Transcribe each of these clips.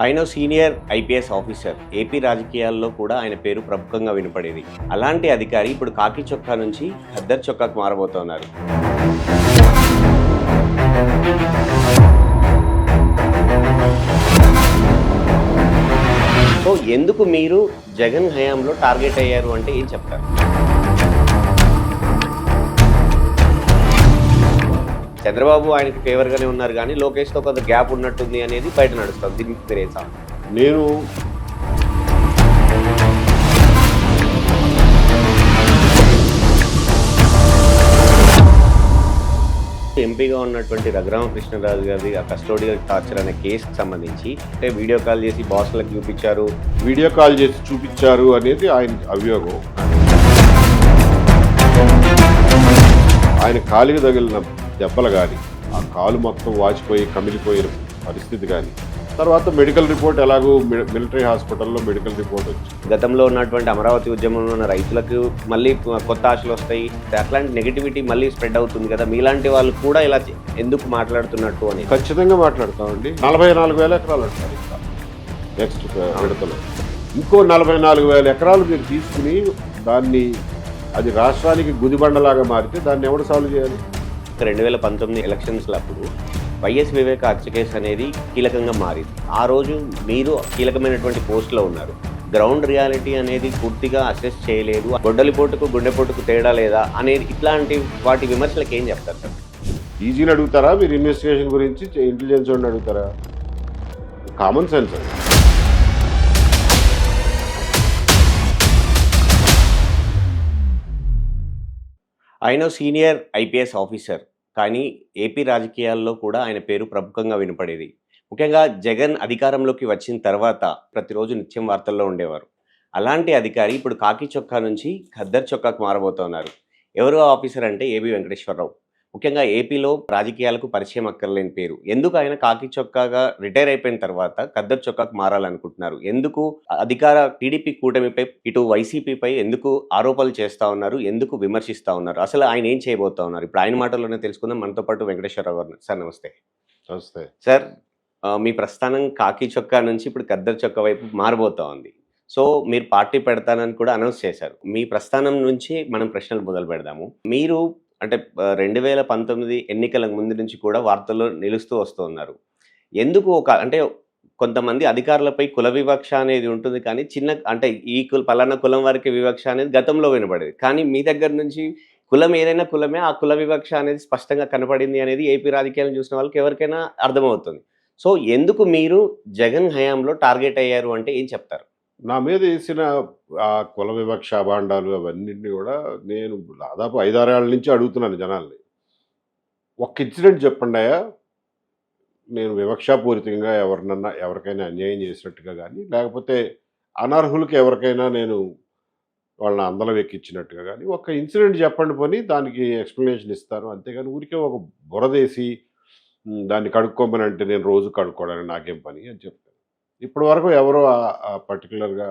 ఆయన senior IPS officer. AP రాజకీయాల్లో కూడా ఆయన పేరు ప్రముఖంగా వినపడేది. అలాంటి అధికారి ఇప్పుడు కాకి చొక్కా నుంచి ఖద్దర్ చొక్కాకు మారబోతున్నారు. సో ఎందుకు మీరు జగన్ హయాంలో టార్గెట్ అయ్యారు అంటే ఏం చెప్తారు? చంద్రబాబు ఆయనకి ఫేవర్గానే ఉన్నారు కానీ లోకేష్తో కొంత గ్యాప్ ఉన్నట్టుంది అనేది బయట నడుస్తుంది. దీనికి మీరేం సార్? నేను ఎంపీగా ఉన్నటువంటి రఘురామకృష్ణరాజు గారి ఆ కస్టోడియల్ టార్చర్ అనే కేసుకి సంబంధించి అంటే వీడియో కాల్ చేసి బాస్లకు చూపించారు, వీడియో కాల్ చేసి చూపించారు అనేది ఆయన అభియోగం. ఆయన కాలికి తగిలిన దెబ్బలు కానీ, ఆ కాలు మొత్తం వాచిపోయి కమిలిపోయిన పరిస్థితి కానీ, తర్వాత మెడికల్ రిపోర్ట్ ఎలాగో మిలిటరీ హాస్పిటల్లో మెడికల్ రిపోర్ట్ వచ్చింది. గతంలో ఉన్నటువంటి అమరావతి ఉద్యమంలో ఉన్న రైతులకు మళ్ళీ కొత్త ఆశలు వస్తాయి, అట్లాంటి నెగిటివిటీ మళ్ళీ స్ప్రెడ్ అవుతుంది కదా, మీలాంటి వాళ్ళు కూడా ఇలా ఎందుకు మాట్లాడుతున్నట్టు అని. ఖచ్చితంగా మాట్లాడతామండి. 44,000 ఎకరాలు అంటారు ఇంకా నెక్స్ట్ విడతలో. ఇంకో 44,000 ఎకరాలు మీరు తీసుకుని దాన్ని అది రాష్ట్రానికి గుదిబండలాగా మారితే దాన్ని ఎవరు సాల్వ్ చేయాలి? 2019 ఎలక్షన్స్లో అప్పుడు వైఎస్ వివేక హత్య కేసు అనేది కీలకంగా మారింది. ఆ రోజు మీరు కీలకమైనటువంటి పోస్ట్లో ఉన్నారు. గ్రౌండ్ రియాలిటీ అనేది పూర్తిగా అసెస్ చేయలేదు, గొడ్డలిపోటుకు గుండెపోటుకు తేడా లేదా అనేది ఇట్లాంటి వాటి విమర్శలకు ఏం చెప్తారు సార్? ఈజీని అడుగుతారా మీరు? ఇన్వెస్టిగేషన్ గురించి ఇంటెలిజెన్స్ వాడిని అడుగుతారా? కామన్ సెన్స్ అండి. ఆయన సీనియర్ ఐపీఎస్ ఆఫీసర్, కానీ ఏపీ రాజకీయాల్లో కూడా ఆయన పేరు ప్రముఖంగా వినపడేది. ముఖ్యంగా జగన్ అధికారంలోకి వచ్చిన తర్వాత ప్రతిరోజు నిత్యం వార్తల్లో ఉండేవారు. అలాంటి అధికారి ఇప్పుడు కాకి చొక్కా నుంచి ఖద్దర్ చొక్కాకు మారబోతున్నారు. ఎవరు ఆఫీసర్ అంటే ఏబి వెంకటేశ్వరరావు. ముఖ్యంగా ఏపీలో రాజకీయాలకు పరిచయం అక్కర్లేని పేరు. ఎందుకు ఆయన కాకి చొక్కాగా రిటైర్ అయిపోయిన తర్వాత ఖద్దర్ చొక్కాకు మారాలనుకుంటున్నారు? ఎందుకు అధికార టీడీపీ కూటమిపై ఇటు వైసీపీపై ఎందుకు ఆరోపణలు చేస్తూ ఉన్నారు? ఎందుకు విమర్శిస్తూ ఉన్నారు? అసలు ఆయన ఏం చేయబోతా ఉన్నారు? ఇప్పుడు ఆయన మాటల్లోనే తెలుసుకుందాం. మనతో పాటు వెంకటేశ్వరరావు గారు. సార్ నమస్తే. నమస్తే సార్. మీ ప్రస్థానం కాకి చొక్కా నుంచి ఇప్పుడు ఖద్దర్ చొక్కా వైపు మారబోతా ఉంది. సో మీరు పార్టీ పెడతానని కూడా అనౌన్స్ చేశారు. మీ ప్రస్థానం నుంచి మనం ప్రశ్నలు మొదలు పెడదాము. మీరు అంటే 2019 ఎన్నికల ముందు నుంచి కూడా వార్తల్లో నిలుస్తూ వస్తూ ఉన్నారు. ఎందుకు అంటే కొంతమంది అధికారులపై కుల వివక్ష అనేది ఉంటుంది, కానీ అంటే ఈ పలానా కులం వారికి వివక్ష అనేది గతంలో వినపడేది. కానీ మీ దగ్గర నుంచి కులం ఏదైనా కులమే, ఆ కుల వివక్ష అనేది స్పష్టంగా కనపడింది అనేది ఏపీ రాజకీయాలను చూసిన వాళ్ళకి ఎవరికైనా అర్థమవుతుంది. సో ఎందుకు మీరు జగన్ హయాంలో టార్గెట్ అయ్యారు అంటే ఏం చెప్తారు? నా మీద వేసిన ఆ కుల వివక్ష అభాండాలు అవన్నింటినీ కూడా నేను దాదాపు 5-6 ఏళ్ల నుంచి అడుగుతున్నాను జనాల్ని. ఒక్క ఇన్సిడెంట్ చెప్పండి అయ్యా, నేను వివక్షాపూరితంగా ఎవరికైనా అన్యాయం చేసినట్టుగా కానీ, లేకపోతే అనర్హులకి ఎవరికైనా నేను వాళ్ళని అందలం ఎక్కించినట్టుగా కానీ ఒక్క ఇన్సిడెంట్ చెప్పండి, పోనీ దానికి ఎక్స్ప్లెనేషన్ ఇస్తాను. అంతేగాని ఊరికే ఒక బురదేసి దాన్ని కడుక్కోమని అంటే నేను రోజు కడుక్కోవడానికి నాకేం పని అని చెప్తాను. ఇప్పటి వరకు ఎవరో పర్టికులర్గా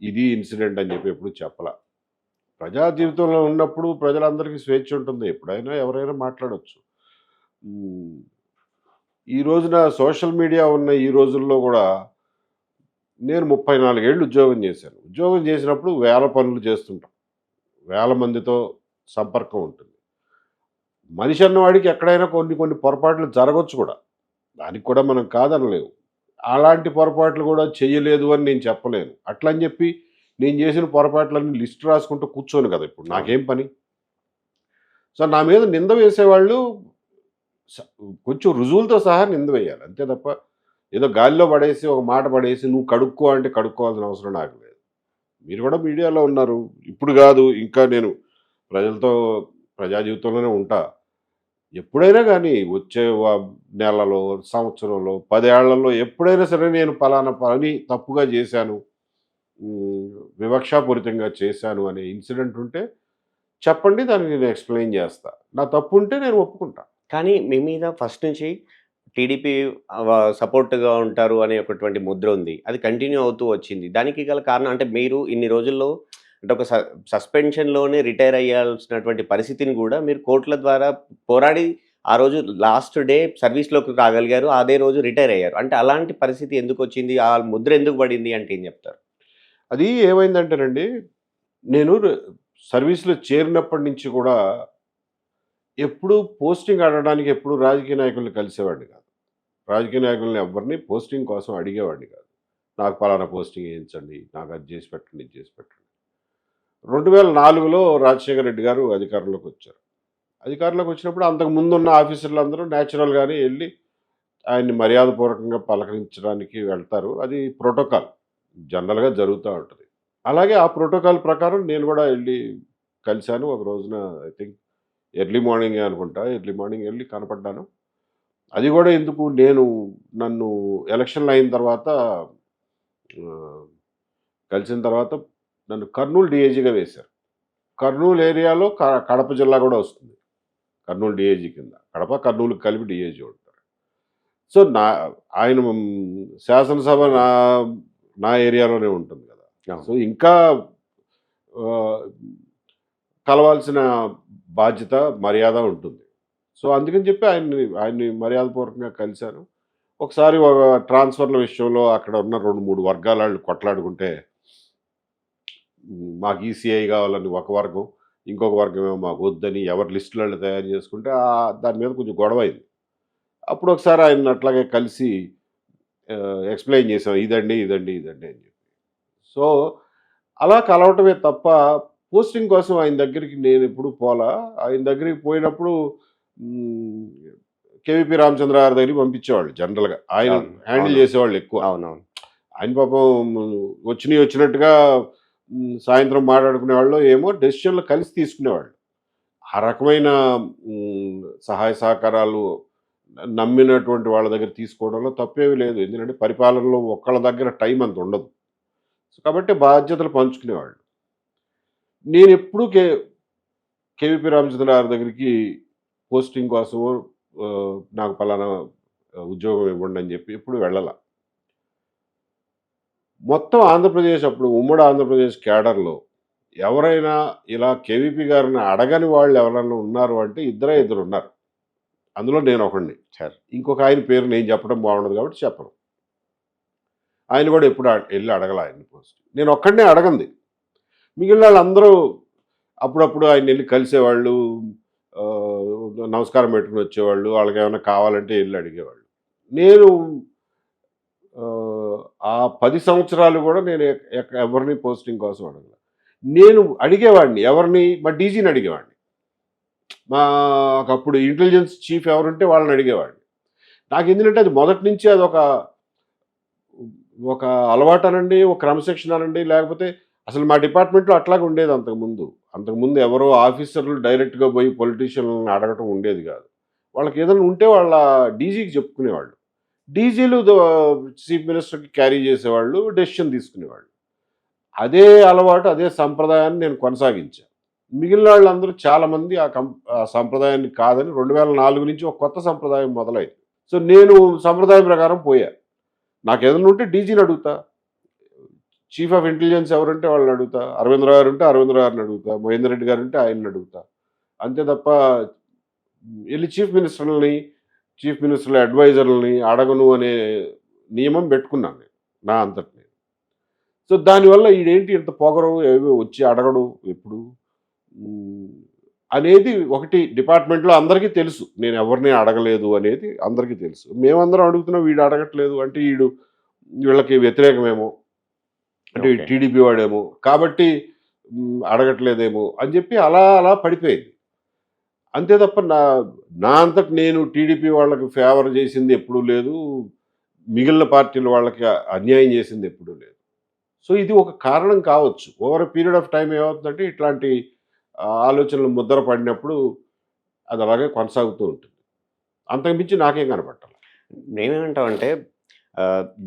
ఇది ఇన్సిడెంట్ అని చెప్పి ఎప్పుడు చెప్పలా. ప్రజా జీవితంలో ఉన్నప్పుడు ప్రజలందరికీ స్వేచ్ఛ ఉంటుంది, ఎప్పుడైనా ఎవరైనా మాట్లాడవచ్చు. ఈ రోజున సోషల్ మీడియా ఉన్న ఈ రోజుల్లో కూడా నేను 34 ఏళ్ళు ఉద్యోగం చేశాను. ఉద్యోగం చేసినప్పుడు వేల పనులు చేస్తుంటాం, వేల మందితో సంపర్కం ఉంటుంది. మనిషి అన్నవాడికి ఎక్కడైనా కొన్ని పొరపాట్లు జరగవచ్చు కూడా, దానికి కూడా మనం కాదనలేము. అలాంటి పొరపాట్లు కూడా చేయలేదు అని నేను చెప్పలేను. అట్లా అని చెప్పి నేను చేసిన పొరపాట్లన్నీ లిస్ట్ రాసుకుంటూ కూర్చోను కదా, ఇప్పుడు నాకేం పని. సో నా మీద నింద వేసేవాళ్ళు కొంచెం రుజువులతో సహా నింద వేయాలి, అంతే తప్ప ఏదో గాలిలో పడేసి ఒక మాట పడేసి నువ్వు కడుక్కో అంటే కడుక్కోవాల్సిన అవసరం నాకు లేదు. మీరు కూడా మీడియాలో ఉన్నారు, ఇప్పుడు కాదు ఇంకా నేను ప్రజా జీవితంలోనే ఉంటా. ఎప్పుడైనా కానీ వచ్చే నెలలో, సంవత్సరంలో, 10 ఏళ్లలో ఎప్పుడైనా సరే నేను పలానా పని తప్పుగా చేశాను, వివక్షాపూరితంగా చేశాను అనే ఇన్సిడెంట్ ఉంటే చెప్పండి, దాన్ని నేను ఎక్స్ప్లెయిన్ చేస్తా. నా తప్పు ఉంటే నేను ఒప్పుకుంటా. కానీ మీ మీద ఫస్ట్ నుంచి టీడీపీ సపోర్ట్గా ఉంటారు అనే ఒకటువంటి ముద్ర ఉంది, అది కంటిన్యూ అవుతూ వచ్చింది. దానికి గల కారణం అంటే మీరు ఇన్ని రోజుల్లో అంటే ఒక సస్పెన్షన్లోనే రిటైర్ అయ్యాల్సినటువంటి పరిస్థితిని కూడా మీరు కోర్టుల ద్వారా పోరాడి ఆ రోజు లాస్ట్ డే సర్వీస్‌లోకి రాగలిగారు. అదే రోజు రిటైర్ అయ్యారు. అంటే అలాంటి పరిస్థితి ఎందుకొచ్చింది? ఆ ముద్ర ఎందుకు పడింది అంటే ఏం చెప్తారు? అది ఏమైందంటేనండి, నేను సర్వీస్‌లో చేరినప్పటి నుంచి కూడా ఎప్పుడూ పోస్టింగ్ అడగడానికి ఎప్పుడు రాజకీయ నాయకుల్ని కలిసేవాడిని కాదు. రాజకీయ నాయకుల్ని ఎవ్వరిని పోస్టింగ్ కోసం అడిగేవాడిని కాదు. నాకు పలానా పోస్టింగ్ ఏయించండి, నాకు అది చేసి పెట్టండి, ఇది చేసి పెట్టండి. 2004లో రాజశేఖర రెడ్డి గారు అధికారంలోకి వచ్చారు. అధికారంలోకి వచ్చినప్పుడు అంతకు ముందున్న ఆఫీసర్లందరూ నేచురల్‌గానే ఎళ్లి ఆయన్ని మర్యాదపూర్వకంగా పలకరించడానికి వెళ్తారు. అది ప్రోటోకాల్. జనరల్‌గా జరుగుతా ఉంటది. అలాగే ఆ ప్రోటోకాల్ ప్రకారం నేను గూడా ఎళ్లి కలిసాను. ఒక రోజున ఐ థింక్ ఎర్లీ మార్నింగే అనుకుంటా. ఎర్లీ మార్నింగ్ ఎళ్లి కనపడ్డాను. అది గూడా ఎందుకు నన్ను ఎలక్షన్‌లు అయిన తర్వాత ఆహ్, కలిసిన తర్వాత నన్ను కర్నూలు డీఐజీగా వేశారు. కర్నూలు ఏరియాలో కడప జిల్లా గూడా వస్తుంది. కర్నూలు డీఐజీ కింద. కడప, కర్నూలు కలిపి డీఐజీ ఉంటారు. సో, ఆయన శాసనసభ నా ఏరియాలోనే ఉంటుంది గదా! అవును. సో, ఇంకా ఆహ్, కలవాల్సిన బాధ్యత, మర్యాద ఉంటుంది. సో, అందుకని చెప్పి ఆయన్ని మర్యాదపూర్వకంగా కలిసాను. ఒకసారి ఒక ట్రాన్స్‌ఫర్‌ల విషయంలో అక్కడ ఉన్న 2, 3 వర్గాలాళ్ళు కొట్లాడుకుంటే మాకు ఈసీఐ కావాలని ఒక వర్గం, ఇంకొక వర్గమేమో మాకు వద్దని ఎవరి లిస్టులు తయారు చేసుకుంటే దాని మీద కొంచెం గొడవయింది. అప్పుడు ఒకసారి ఆయన్ని అట్లాగే కలిసి ఎక్స్‌ప్లెయిన్ చేసాం. ఇదండి, ఇదండి, ఇదండి అని చెప్పి. సో, అలా కలవటమే తప్ప పోస్టింగ్ కోసం ఆయన దగ్గరికి నేనెప్పుడు పోలా. ఆయన దగ్గరికి పోయినప్పుడు హ్మ్, కేవీపీ రామచంద్ర గారి దగ్గరికి పంపించేవాళ్ళు జనరల్‌గా. ఆయన అవును. హ్యాండిల్ అవును. చేసేవాళ్ళు ఎక్కువ. అవునవును. ఆయన పాపం వచ్చినట్టుగా సాయంత్రం మాట్లాడుకునేవాళ్ళో ఏమో డెసిషన్‌లు కలిసి తీసుకునేవాళ్ళు. ఆ రకమైన సహాయ సహకారాలు నమ్మినటువంటి వాళ్ళ దగ్గర తీసుకోవడంలో తప్పేమీ లేదు. ఎందుకంటే పరిపాలనలో ఒక్కళ్ళ దగ్గర టైం అంత ఉండదు. సో, కాబట్టి బాధ్యతలు పంచుకునేవాళ్ళు. నేనెప్పుడూ కేవీపీ రామచంద్ర గారి దగ్గరికి పోస్టింగ్ కోసమో నాకు పలానా ఉద్యోగం ఇవ్వండి అని చెప్పి ఎప్పుడు వెళ్ళల. మొత్తం ఆంధ్రప్రదేశ్ అప్పుడు ఉమ్మడి ఆంధ్రప్రదేశ్ క్యాడర్‌లో ఎవరైనా ఇలా కేవీపీ గారిని అడగని వాళ్ళు ఎవరైనా ఉన్నారు అంటే ఇద్దరున్నారు. అందులో నేనొకడిని. సరే. ఇంకొక ఆయన పేరు నేను చెప్పడం బాగుండదు కాబట్టి చెప్పను. ఆయన కూడా ఎప్పుడు ఎళ్లి అడగల ఆయన్ని పోస్ట్. నేనొక్కడినే అడగంది. మిగిలిన వాళ్ళందరూ అప్పుడప్పుడు ఆయన్నెళ్లి కలిసేవాళ్ళు. నమస్కారం పెట్టుకొని వచ్చేవాళ్ళు. వాళ్ళకేమైనా కావాలంటే ఎళ్లి అడిగేవాళ్ళు. నేను ఆ 10 సంవత్సరాలు కూడా నేను ఎవరిని పోస్టింగ్ కోసం అడగల. నేను అడిగేవాడిని ఎవరిని? మా డీజీని అడిగేవాడిని. మాకప్పుడు ఇంటెలిజెన్స్ చీఫ్ ఎవరుంటే వాళ్ళని అడిగేవాడిని. నాకెందుకంటే అది మొదటి నుంచి ఒక అలవాటనండి, ఒక క్రమశిక్షణ అనండి, లేకపోతే అసలు మా డిపార్ట్మెంట్‌లో అట్లాగే ఉండేది అంతకుముందు. అంతకుముందు ఎవరో ఆఫీసర్‌లు డైరెక్ట్‌గా పోయి పొలిటీషియన్‌లని అడగటం ఉండేది కాదు. వాళ్ళకేదైనా ఉంటే వాళ్ళ డీజీకి చెప్పుకునేవాళ్ళు. డీజీలు చీఫ్ మినిస్టర్‌కి క్యారీ చేసేవాళ్ళు. డెసిషన్ తీసుకునేవాళ్ళు. అదే అలవాటు, అదే సంప్రదాయాన్ని నేను కొనసాగించా. మిగిలిన వాళ్ళందరూ చాలామంది ఆ సంప్రదాయాన్ని కాదని 2004 నుంచి ఒక కొత్త సంప్రదాయం మొదలైంది. సో, నేను సంప్రదాయం ప్రకారం పోయా. నాకేదైనా ఉంటే డీజీని అడుగుతా. చీఫ్ ఆఫ్ ఇంటెలిజెన్స్ ఎవరుంటే వాళ్ళని అడుగుతా. అరవిందరావు గారు ఉంటే అరవిందరావు గారిని అడుగుతా. మహేందర్ రెడ్డి గారు ఉంటే ఆయన్ని అడుగుతా. అంతే తప్ప ఎళ్లి చీఫ్ మినిస్టర్ల అడ్వైజర్‌లని అడగను అనే నియమం పెట్టుకున్నాను నేను. నా అంతట నేను. సో, దానివల్ల ఈడేంటి ఇంత పొగరు ఏవి వచ్చి అడగడు ఎప్పుడు హ్మ్, అనేది ఒకటి డిపార్ట్మెంట్‌లో అందరికీ తెలుసు. నేను ఎవరిని అడగలేదు అనేది అందరికీ తెలుసు. మేమందరం అడుగుతున్నాం వీడు అడగట్లేదు అంటే వీళ్ళకి వ్యతిరేకమేమో. అంటే ఓకే. టీడీపీ వాడేమో. కాబట్టి అడగట్లేదేమో అని చెప్పి అలా అలా పడిపోయింది. అంతే తప్ప నా అంతట నేను టీడీపీ వాళ్ళకి ఫేవర్ చేసింది ఎప్పుడూ లేదు. మిగిలిన పార్టీల వాళ్ళకి అన్యాయం చేసింది ఎప్పుడూ లేదు. సో, ఇది ఒక కారణం కావచ్చు. Over a period of time ఏమవుతుందంటే ఇట్లాంటి ఆలోచనలు ముద్ర పడినప్పుడు అది అలాగే కొనసాగుతూ ఉంటుంది. అంతకు మించి నాకేం కనపడట్ల. మేమేమంటామంటే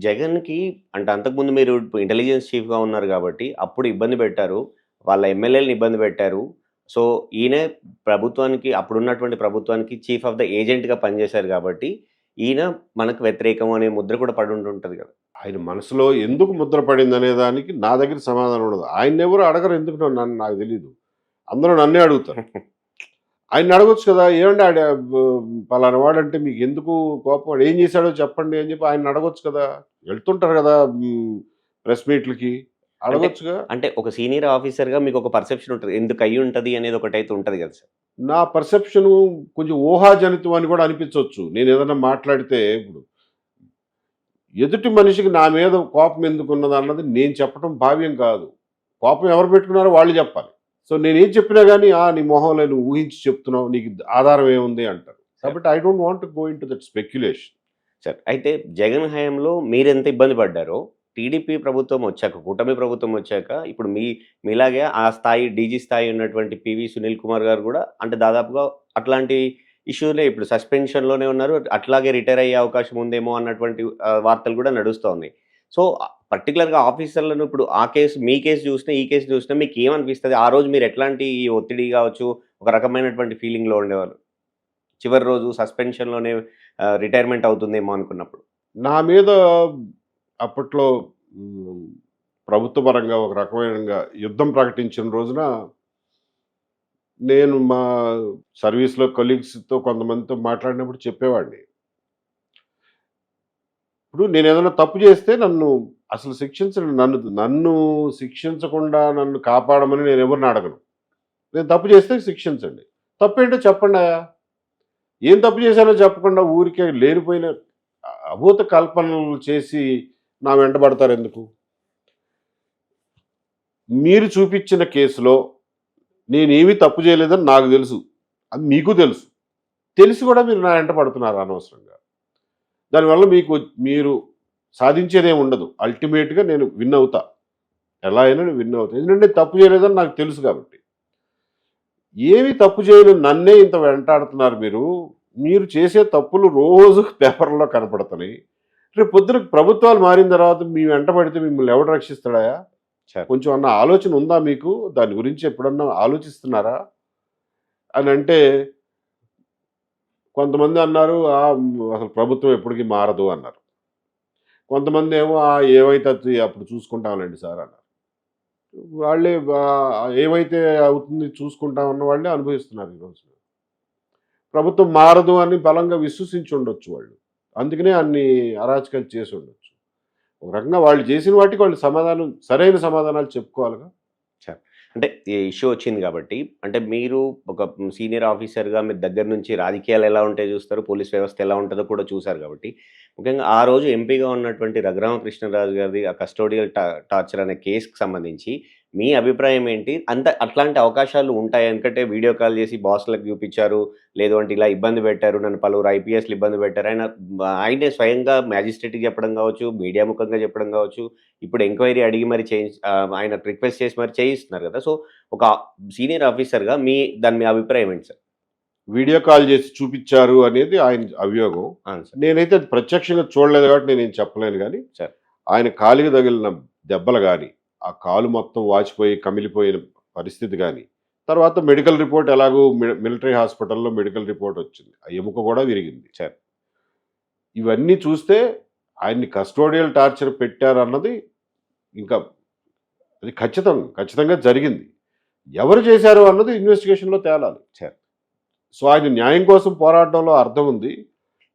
జగన్‌కి అంటే అంతకుముందు మీరు ఇంటెలిజెన్స్ చీఫ్‌గా ఉన్నారు గాబట్టి, అప్పుడు ఇబ్బంది పెట్టారు. వాళ్ళ ఎమ్మెల్యేలని ఇబ్బంది పెట్టారు. సో, ఈయనే అప్పుడున్నటువంటి ప్రభుత్వానికి చీఫ్ ఆఫ్ ద ఏజెంట్‌గా పనిచేశారు గాబట్టి, ఈయన మనకు వ్యతిరేకం అనే ముద్ర కూడా పడుంటుంటది గదా! ఆయన మనసులో ఎందుకు ముద్ర పడిందనే దానికి నా దగ్గర సమాధానం ఉండదు. ఆయన్నెవరు అడగరు ఎందుకనో నాకు తెలీదు. అందరూ నన్నే అడుగుతారు. ఆయన అడగొచ్చు కదా, ఏమండి ఆడ పలానా వాడంటే మీకు ఎందుకు కోపం, వాడు ఏం చేశాడో చెప్పండి అని చెప్పి ఆయన అడగొచ్చు కదా. వెళ్తుంటారు కదా ప్రెస్ మీట్లకి, అంటే అడగొచ్చుగా. అంటే ఒక సీనియర్ ఆఫీసర్‌గా మీకొక పర్సెప్షన్ ఉంటది. ఎందుకు అయ్యుంటది అనేది ఒకటైతే ఉంటది గదా సార్. నా పర్సెప్షను కొంచెం ఊహాజనితం అని కూడా అనిపించవచ్చు. నేను ఏదైనా మాట్లాడితే ఇప్పుడు ఎదుటి మనిషికి నా మీద కోపం ఎందుకున్నది అన్నది నేను చెప్పడం భావ్యం కాదు. కోపం ఎవరు పెట్టుకున్నారో వాళ్ళు చెప్పాలి. సో నేనేం చెప్పినా గానీ, నీ మొహంలో నువ్వు ఊహించి చెప్తున్నావు, నీకు ఆధారం ఏముంది అంటారు. సార్ కాబట్టి I don't want to go into that speculation. Sir అయితే జగన్ హయాంలో మీరెంత ఇబ్బంది పడ్డారో, టీడీపీ ప్రభుత్వం వచ్చాక, కూటమి ప్రభుత్వం వచ్చాక ఇప్పుడు మీలాగే ఆ స్థాయి డీజీ స్థాయి ఉన్నటువంటి పివి సునీల్ కుమార్ గారు గూడా అంటే దాదాపుగా అట్లాంటి ఇష్యూలే ఇప్పుడు సస్పెన్షన్‌లోనే ఉన్నారు. అట్లాగే రిటైర్ అయ్యే అవకాశం ఉందేమో అన్నటువంటి వార్తలు గూడా నడుస్తా ఉన్నాయి. సో, పర్టిక్యులర్‌గా ఆఫీసర్‌లను ఇప్పుడు ఆ కేసు మీ కేసు చూసినా, ఈ కేసు చూసినా మీకేమనిపిస్తది? ఆ రోజు మీరు ఎట్లాంటి ఈ ఒత్తిడి గావచ్చు, ఒక రకమైనటువంటి ఫీలింగ్‌లో ఉండేవాళ్ళు? చివరి రోజు సస్పెన్షన్‌లోనే రిటైర్మెంట్ అవుతుందేమో అనుకున్నప్పుడు. నా మీద అప్పట్లో హ్మ్, ప్రభుత్వ పరంగా ఒక రకమైనంగా యుద్ధం ప్రకటించిన రోజున నేను మా సర్వీస్‌లో కొలీగ్స్‌తో కొంతమందితో మాట్లాడినప్పుడు చెప్పేవాడిని. ఇప్పుడు నేనేదైనా తప్పు చేస్తే నన్ను అసలు శిక్షించండి. నన్ను నన్ను శిక్షించకుండా నన్ను కాపాడమని నేనెవరిని అడగను. నేను తప్పు చేస్తే శిక్షించండి. తప్పేంటో చెప్పండాయా. ఏం తప్పు చేశానో చెప్పకుండా ఊరికే లేనిపోయిన అభూత కల్పనలు చేసి నా వెంట పడతారెందుకు? మీరు చూపిచ్చిన కేసులో నేనేమీ తప్పు చేయలేదని నాకు తెలుసు. అది మీకు తెలుసు. తెలిసి కూడా మీరు నా వెంట పడుతున్నారు అనవసరంగా. దానివల్ల మీరు సాధించేదేమి ఉండదు. అల్టిమేట్‌గా నేను విన్ అవుతా. ఎలా అయినా నేను విన్ అవుతా. ఎందుకంటే తప్పు చేయలేదని నాకు తెలుసు కాబట్టి. ఏమి తప్పు చేయని నన్నే ఇంత వెంటాడుతున్నారు మీరు. మీరు చేసే తప్పులు రోజు పేపర్‌లో కనపడుతున్నాయి. రేపు పొద్దున ప్రభుత్వాలు మారిన తర్వాత మీ వెంట పడితే మిమ్మల్ని ఎవడు రక్షిస్తాడయ్యా? సార్ కొంచెం అన్న ఆలోచన ఉందా మీకు? దాని గురించి ఎప్పుడన్నా ఆలోచిస్తున్నారా? అనంటే కొంతమంది అన్నారు, అసలు ప్రభుత్వం ఎప్పటికి మారదు అన్నారు. కొంతమందేమో ఏమైతే అప్పుడు చూసుకుంటాంలెండి సార్ అన్నారు. వాళ్ళే ఏమైతే అవుతుంది చూసుకుంటాం అన్న వాళ్ళే అనుభవిస్తున్నారు ఈరోజు. ప్రభుత్వం మారదు అని బలంగా విశ్వసించి ఉండొచ్చు వాళ్ళు. అందుకనే అన్ని అరాచకాలు చేసి ఉండొచ్చు. ఒక రకంగా వాళ్ళు చేసిన వాటికి వాళ్ళు సరైన సమాధానాలు చెప్పుకోవాలిగా. సార్ అంటే ఈ ఇష్యూ వచ్చింది కాబట్టి, అంటే మీరు ఒక సీనియర్ ఆఫీసర్‌గా మీరు దగ్గర నుంచి రాజకీయాలు ఎలా ఉంటాయో చూస్తారు, పోలీస్ వ్యవస్థ ఎలా ఉంటదో కూడా చూసారు కాబట్టి, ముఖ్యంగా ఆ రోజు ఎంపీగా ఉన్నటువంటి రఘురామకృష్ణరాజు గారిది ఆ కస్టోడియల్ టార్చర్ అనే కేస్‌కి సంబంధించి మీ అభిప్రాయం ఏంటి? అట్లాంటి అవకాశాలు ఉంటాయా? ఎందుకంటే వీడియో కాల్ చేసి బాస్‌లకు చూపిచ్చారు. లేదు అంటే ఇలా ఇబ్బంది పెట్టారు. నన్ను పలువురు ఐపీఎస్‌లు ఇబ్బంది పెట్టారు. ఆయనే స్వయంగా మ్యాజిస్ట్రేట్‌కి చెప్పడం కావచ్చు, మీడియా ముఖంగా చెప్పడం కావచ్చు. ఇప్పుడు ఎంక్వైరీ అడిగి మరి ఆయన రిక్వెస్ట్ చేసి మరి చేయిస్తున్నారు కదా! సో, ఒక సీనియర్ ఆఫీసర్‌గా దాని మీ అభిప్రాయం ఏంటి సార్? వీడియో కాల్ చేసి చూపిచ్చారు అనేది ఆయన అభియోగం. అవును సార్. నేనైతే అది ప్రత్యక్షంగా చూడలేదు కాబట్టి నేనేం చెప్పలేను గానీ, సార్. ఆయన కాలికి తగిలిన దెబ్బలు గాని, ఆ కాలు మొత్తం వాచిపోయి కమిలిపోయిన పరిస్థితి గాని, తర్వాత మెడికల్ రిపోర్ట్ ఎలాగో మిలిటరీ హాస్పిటల్‌లో మెడికల్ రిపోర్ట్ వచ్చింది. ఆ ఎముక కూడా విరిగింది. సార్. ఇవన్నీ చూస్తే ఆయన్ని కస్టోడియల్ టార్చర్ పెట్టారన్నది ఇంకా అది ఖచ్చితంగా జరిగింది. ఎవరు చేశారు అన్నది ఇన్వెస్టిగేషన్‌లో తేలాలి. సార్. సో, ఆయన న్యాయం కోసం పోరాటంలో అర్థం ఉంది.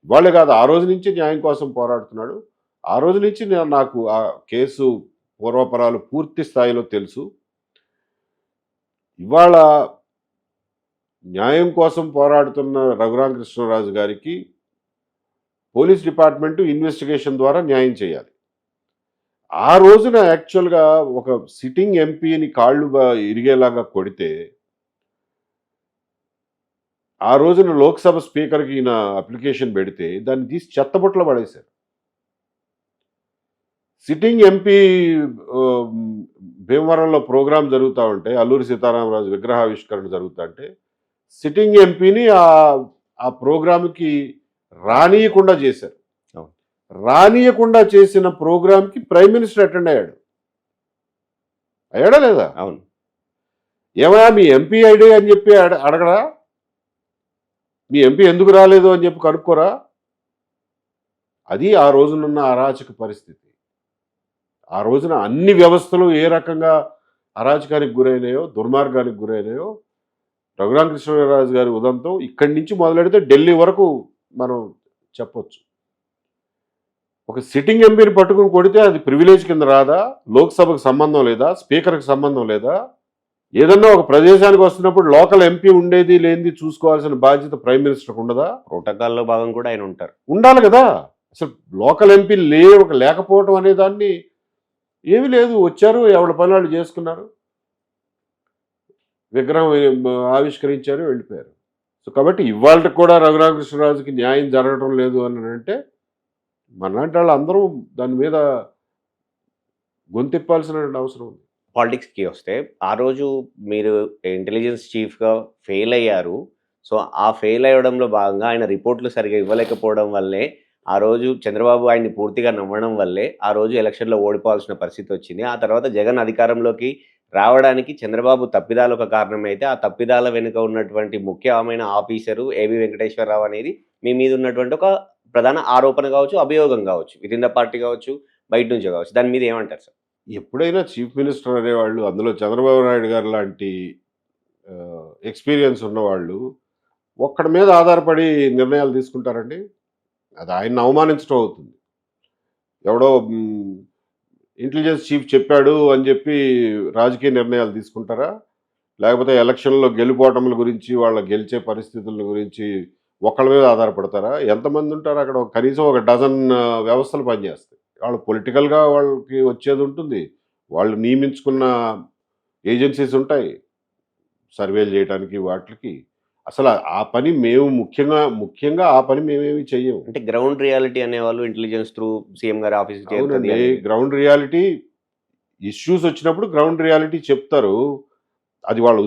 ఇవాళే కాదు, ఆ రోజు నుంచి న్యాయం కోసం పోరాడుతున్నాడు. ఆ రోజు నుంచి నాకు ఆ కేసు పూర్వాపరాలు పూర్తి స్థాయిలో తెలుసు. ఇవాళ న్యాయం కోసం పోరాడుతున్న రఘురామకృష్ణరాజు గారికి పోలీస్ డిపార్ట్మెంటు ఇన్వెస్టిగేషన్ ద్వారా న్యాయం చేయాలి. ఆ రోజున యాక్చువల్‌గా ఒక సిట్టింగ్ ఎంపీని కాళ్ళు ఇరిగేలాగా కొడితే, ఆ రోజున లోక్‌సభ స్పీకర్‌కి ఈయన అప్లికేషన్ పెడితే, దాన్ని తీసి చెత్తబుట్టలో పడేశారు. సిట్టింగ్ ఎంపీ ఆహ్, భీమవరంలో ప్రోగ్రామ్ జరుగుతా ఉంటే, అల్లూరి సీతారామరాజు విగ్రహావిష్కరణ జరుగుతాంటే, సిట్టింగ్ ఎంపీని ఆ ప్రోగ్రామ్‌కి రానీయకుండా చేశారు. అవును. రానీయకుండా చేసిన ప్రోగ్రామ్‌కి ప్రైమ్ మినిస్టర్ అటెండ్ అయ్యాడు. అయ్యాడా లేదా? అవును. ఏమయ్యా మీ ఎంపీ ఐడి అని చెప్పి అడగడా? మీ ఎంపీ ఎందుకు రాలేదు అని చెప్పి కనుక్కోరా? అది ఆ రోజునున్న అరాచక పరిస్థితి. ఆ రోజున అన్ని వ్యవస్థలు ఏ రకంగా అరాచకానికి గురైనాయో, దుర్మార్గానికి గురైనాయో రఘురామకృష్ణరాజు గారి ఉదంతం ఇక్కడి నుంచి మొదలెడితే ఢిల్లీ వరకు మనం చెప్పొచ్చు. ఒక సిట్టింగ్ ఎంపీని పట్టుకుని కొడితే అది ప్రివిలేజ్ కింద రాదా? లోక్సభకు సంబంధం లేదా? స్పీకర్కి సంబంధం లేదా? ఏదన్నా ఒక ప్రదేశానికి వస్తున్నప్పుడు లోకల్ ఎంపీ ఉండేది లేనిది చూసుకోవాల్సిన బాధ్యత ప్రైమ్ మినిస్టర్కి ఉండదా? ప్రోటోకాల్లో భాగం కూడా ఆయన ఉంటారు. ఉండాలి కదా. అసలు లోకల్ ఎంపీ లేకపోవటం అనే దాన్ని ఏమీ లేదు, వచ్చారు ఎవరి పని వాళ్ళు చేసుకున్నారు, విగ్రహం ఆవిష్కరించారు, వెళ్ళిపోయారు. సో కాబట్టి ఇవాళకి కూడా రఘురామకృష్ణరాజుకి న్యాయం జరగడం లేదు అని అంటే మనలాంటి వాళ్ళు అందరూ దాని మీద గొంతెప్పాల్సిన అవసరం ఉంది. పాలిటిక్స్కి వస్తే ఆ రోజు మీరు ఇంటెలిజెన్స్ చీఫ్గా ఫెయిల్ అయ్యారు. సో ఆ ఫెయిల్ అయ్యడంలో భాగంగా ఆయన రిపోర్ట్లు సరిగా ఇవ్వలేకపోవడం వల్లే ఆ రోజు చంద్రబాబు ఆయన్ని పూర్తిగా నమ్మడం వల్లే ఆ రోజు ఎలక్షన్లో ఓడిపోవాల్సిన పరిస్థితి వచ్చింది. ఆ తర్వాత జగన్ అధికారంలోకి రావడానికి చంద్రబాబు తప్పిదాలు ఒక కారణమైతే ఆ తప్పిదాల వెనుక ఉన్నటువంటి ముఖ్యమైన ఆఫీసరు ఏబి వెంకటేశ్వరరావు అనేది మీ మీద ఉన్నటువంటి ఒక ప్రధాన ఆరోపణ కావచ్చు, అభియోగం కావచ్చు, విదిన్ ద పార్టీ కావచ్చు, బయట నుంచి కావచ్చు. దాని మీద ఏమంటారు సార్? ఎప్పుడైనా చీఫ్ మినిస్టర్ అనేవాళ్ళు, అందులో చంద్రబాబు నాయుడు గారు లాంటి ఎక్స్పీరియన్స్ ఉన్నవాళ్ళు ఒక్కడి మీద ఆధారపడి నిర్ణయాలు తీసుకుంటారండి? అది ఆయన్ని అవమానించడం అవుతుంది. ఎవడో ఇంటెలిజెన్స్ చీఫ్ చెప్పాడు అని చెప్పి రాజకీయ నిర్ణయాలు తీసుకుంటారా? లేకపోతే ఎలక్షన్లో గెలుపోవటముల గురించి, వాళ్ళ గెలిచే పరిస్థితుల గురించి ఒకళ్ళ మీద ఆధారపడతారా? ఎంతమంది ఉంటారు అక్కడ? కనీసం ఒక డజన్ వ్యవస్థలు పనిచేస్తాయి. వాళ్ళు పొలిటికల్గా వాళ్ళకి వచ్చేది ఉంటుంది, వాళ్ళు నియమించుకున్న ఏజెన్సీస్ ఉంటాయి సర్వేలు చేయడానికి వాటికి. అసలు ఆ పని మేము ముఖ్యంగా ఆ పని మేమేమి చెయ్యము. అంటే గ్రౌండ్ రియాలిటీ అనేవాళ్ళు ఇంటెలిజెన్స్ త్రూ సీఎం గారి ఆఫీస్ గ్రౌండ్ రియాలిటీ ఇష్యూస్ వచ్చినప్పుడు గ్రౌండ్ రియాలిటీ చెప్తారు. అది వాళ్ళ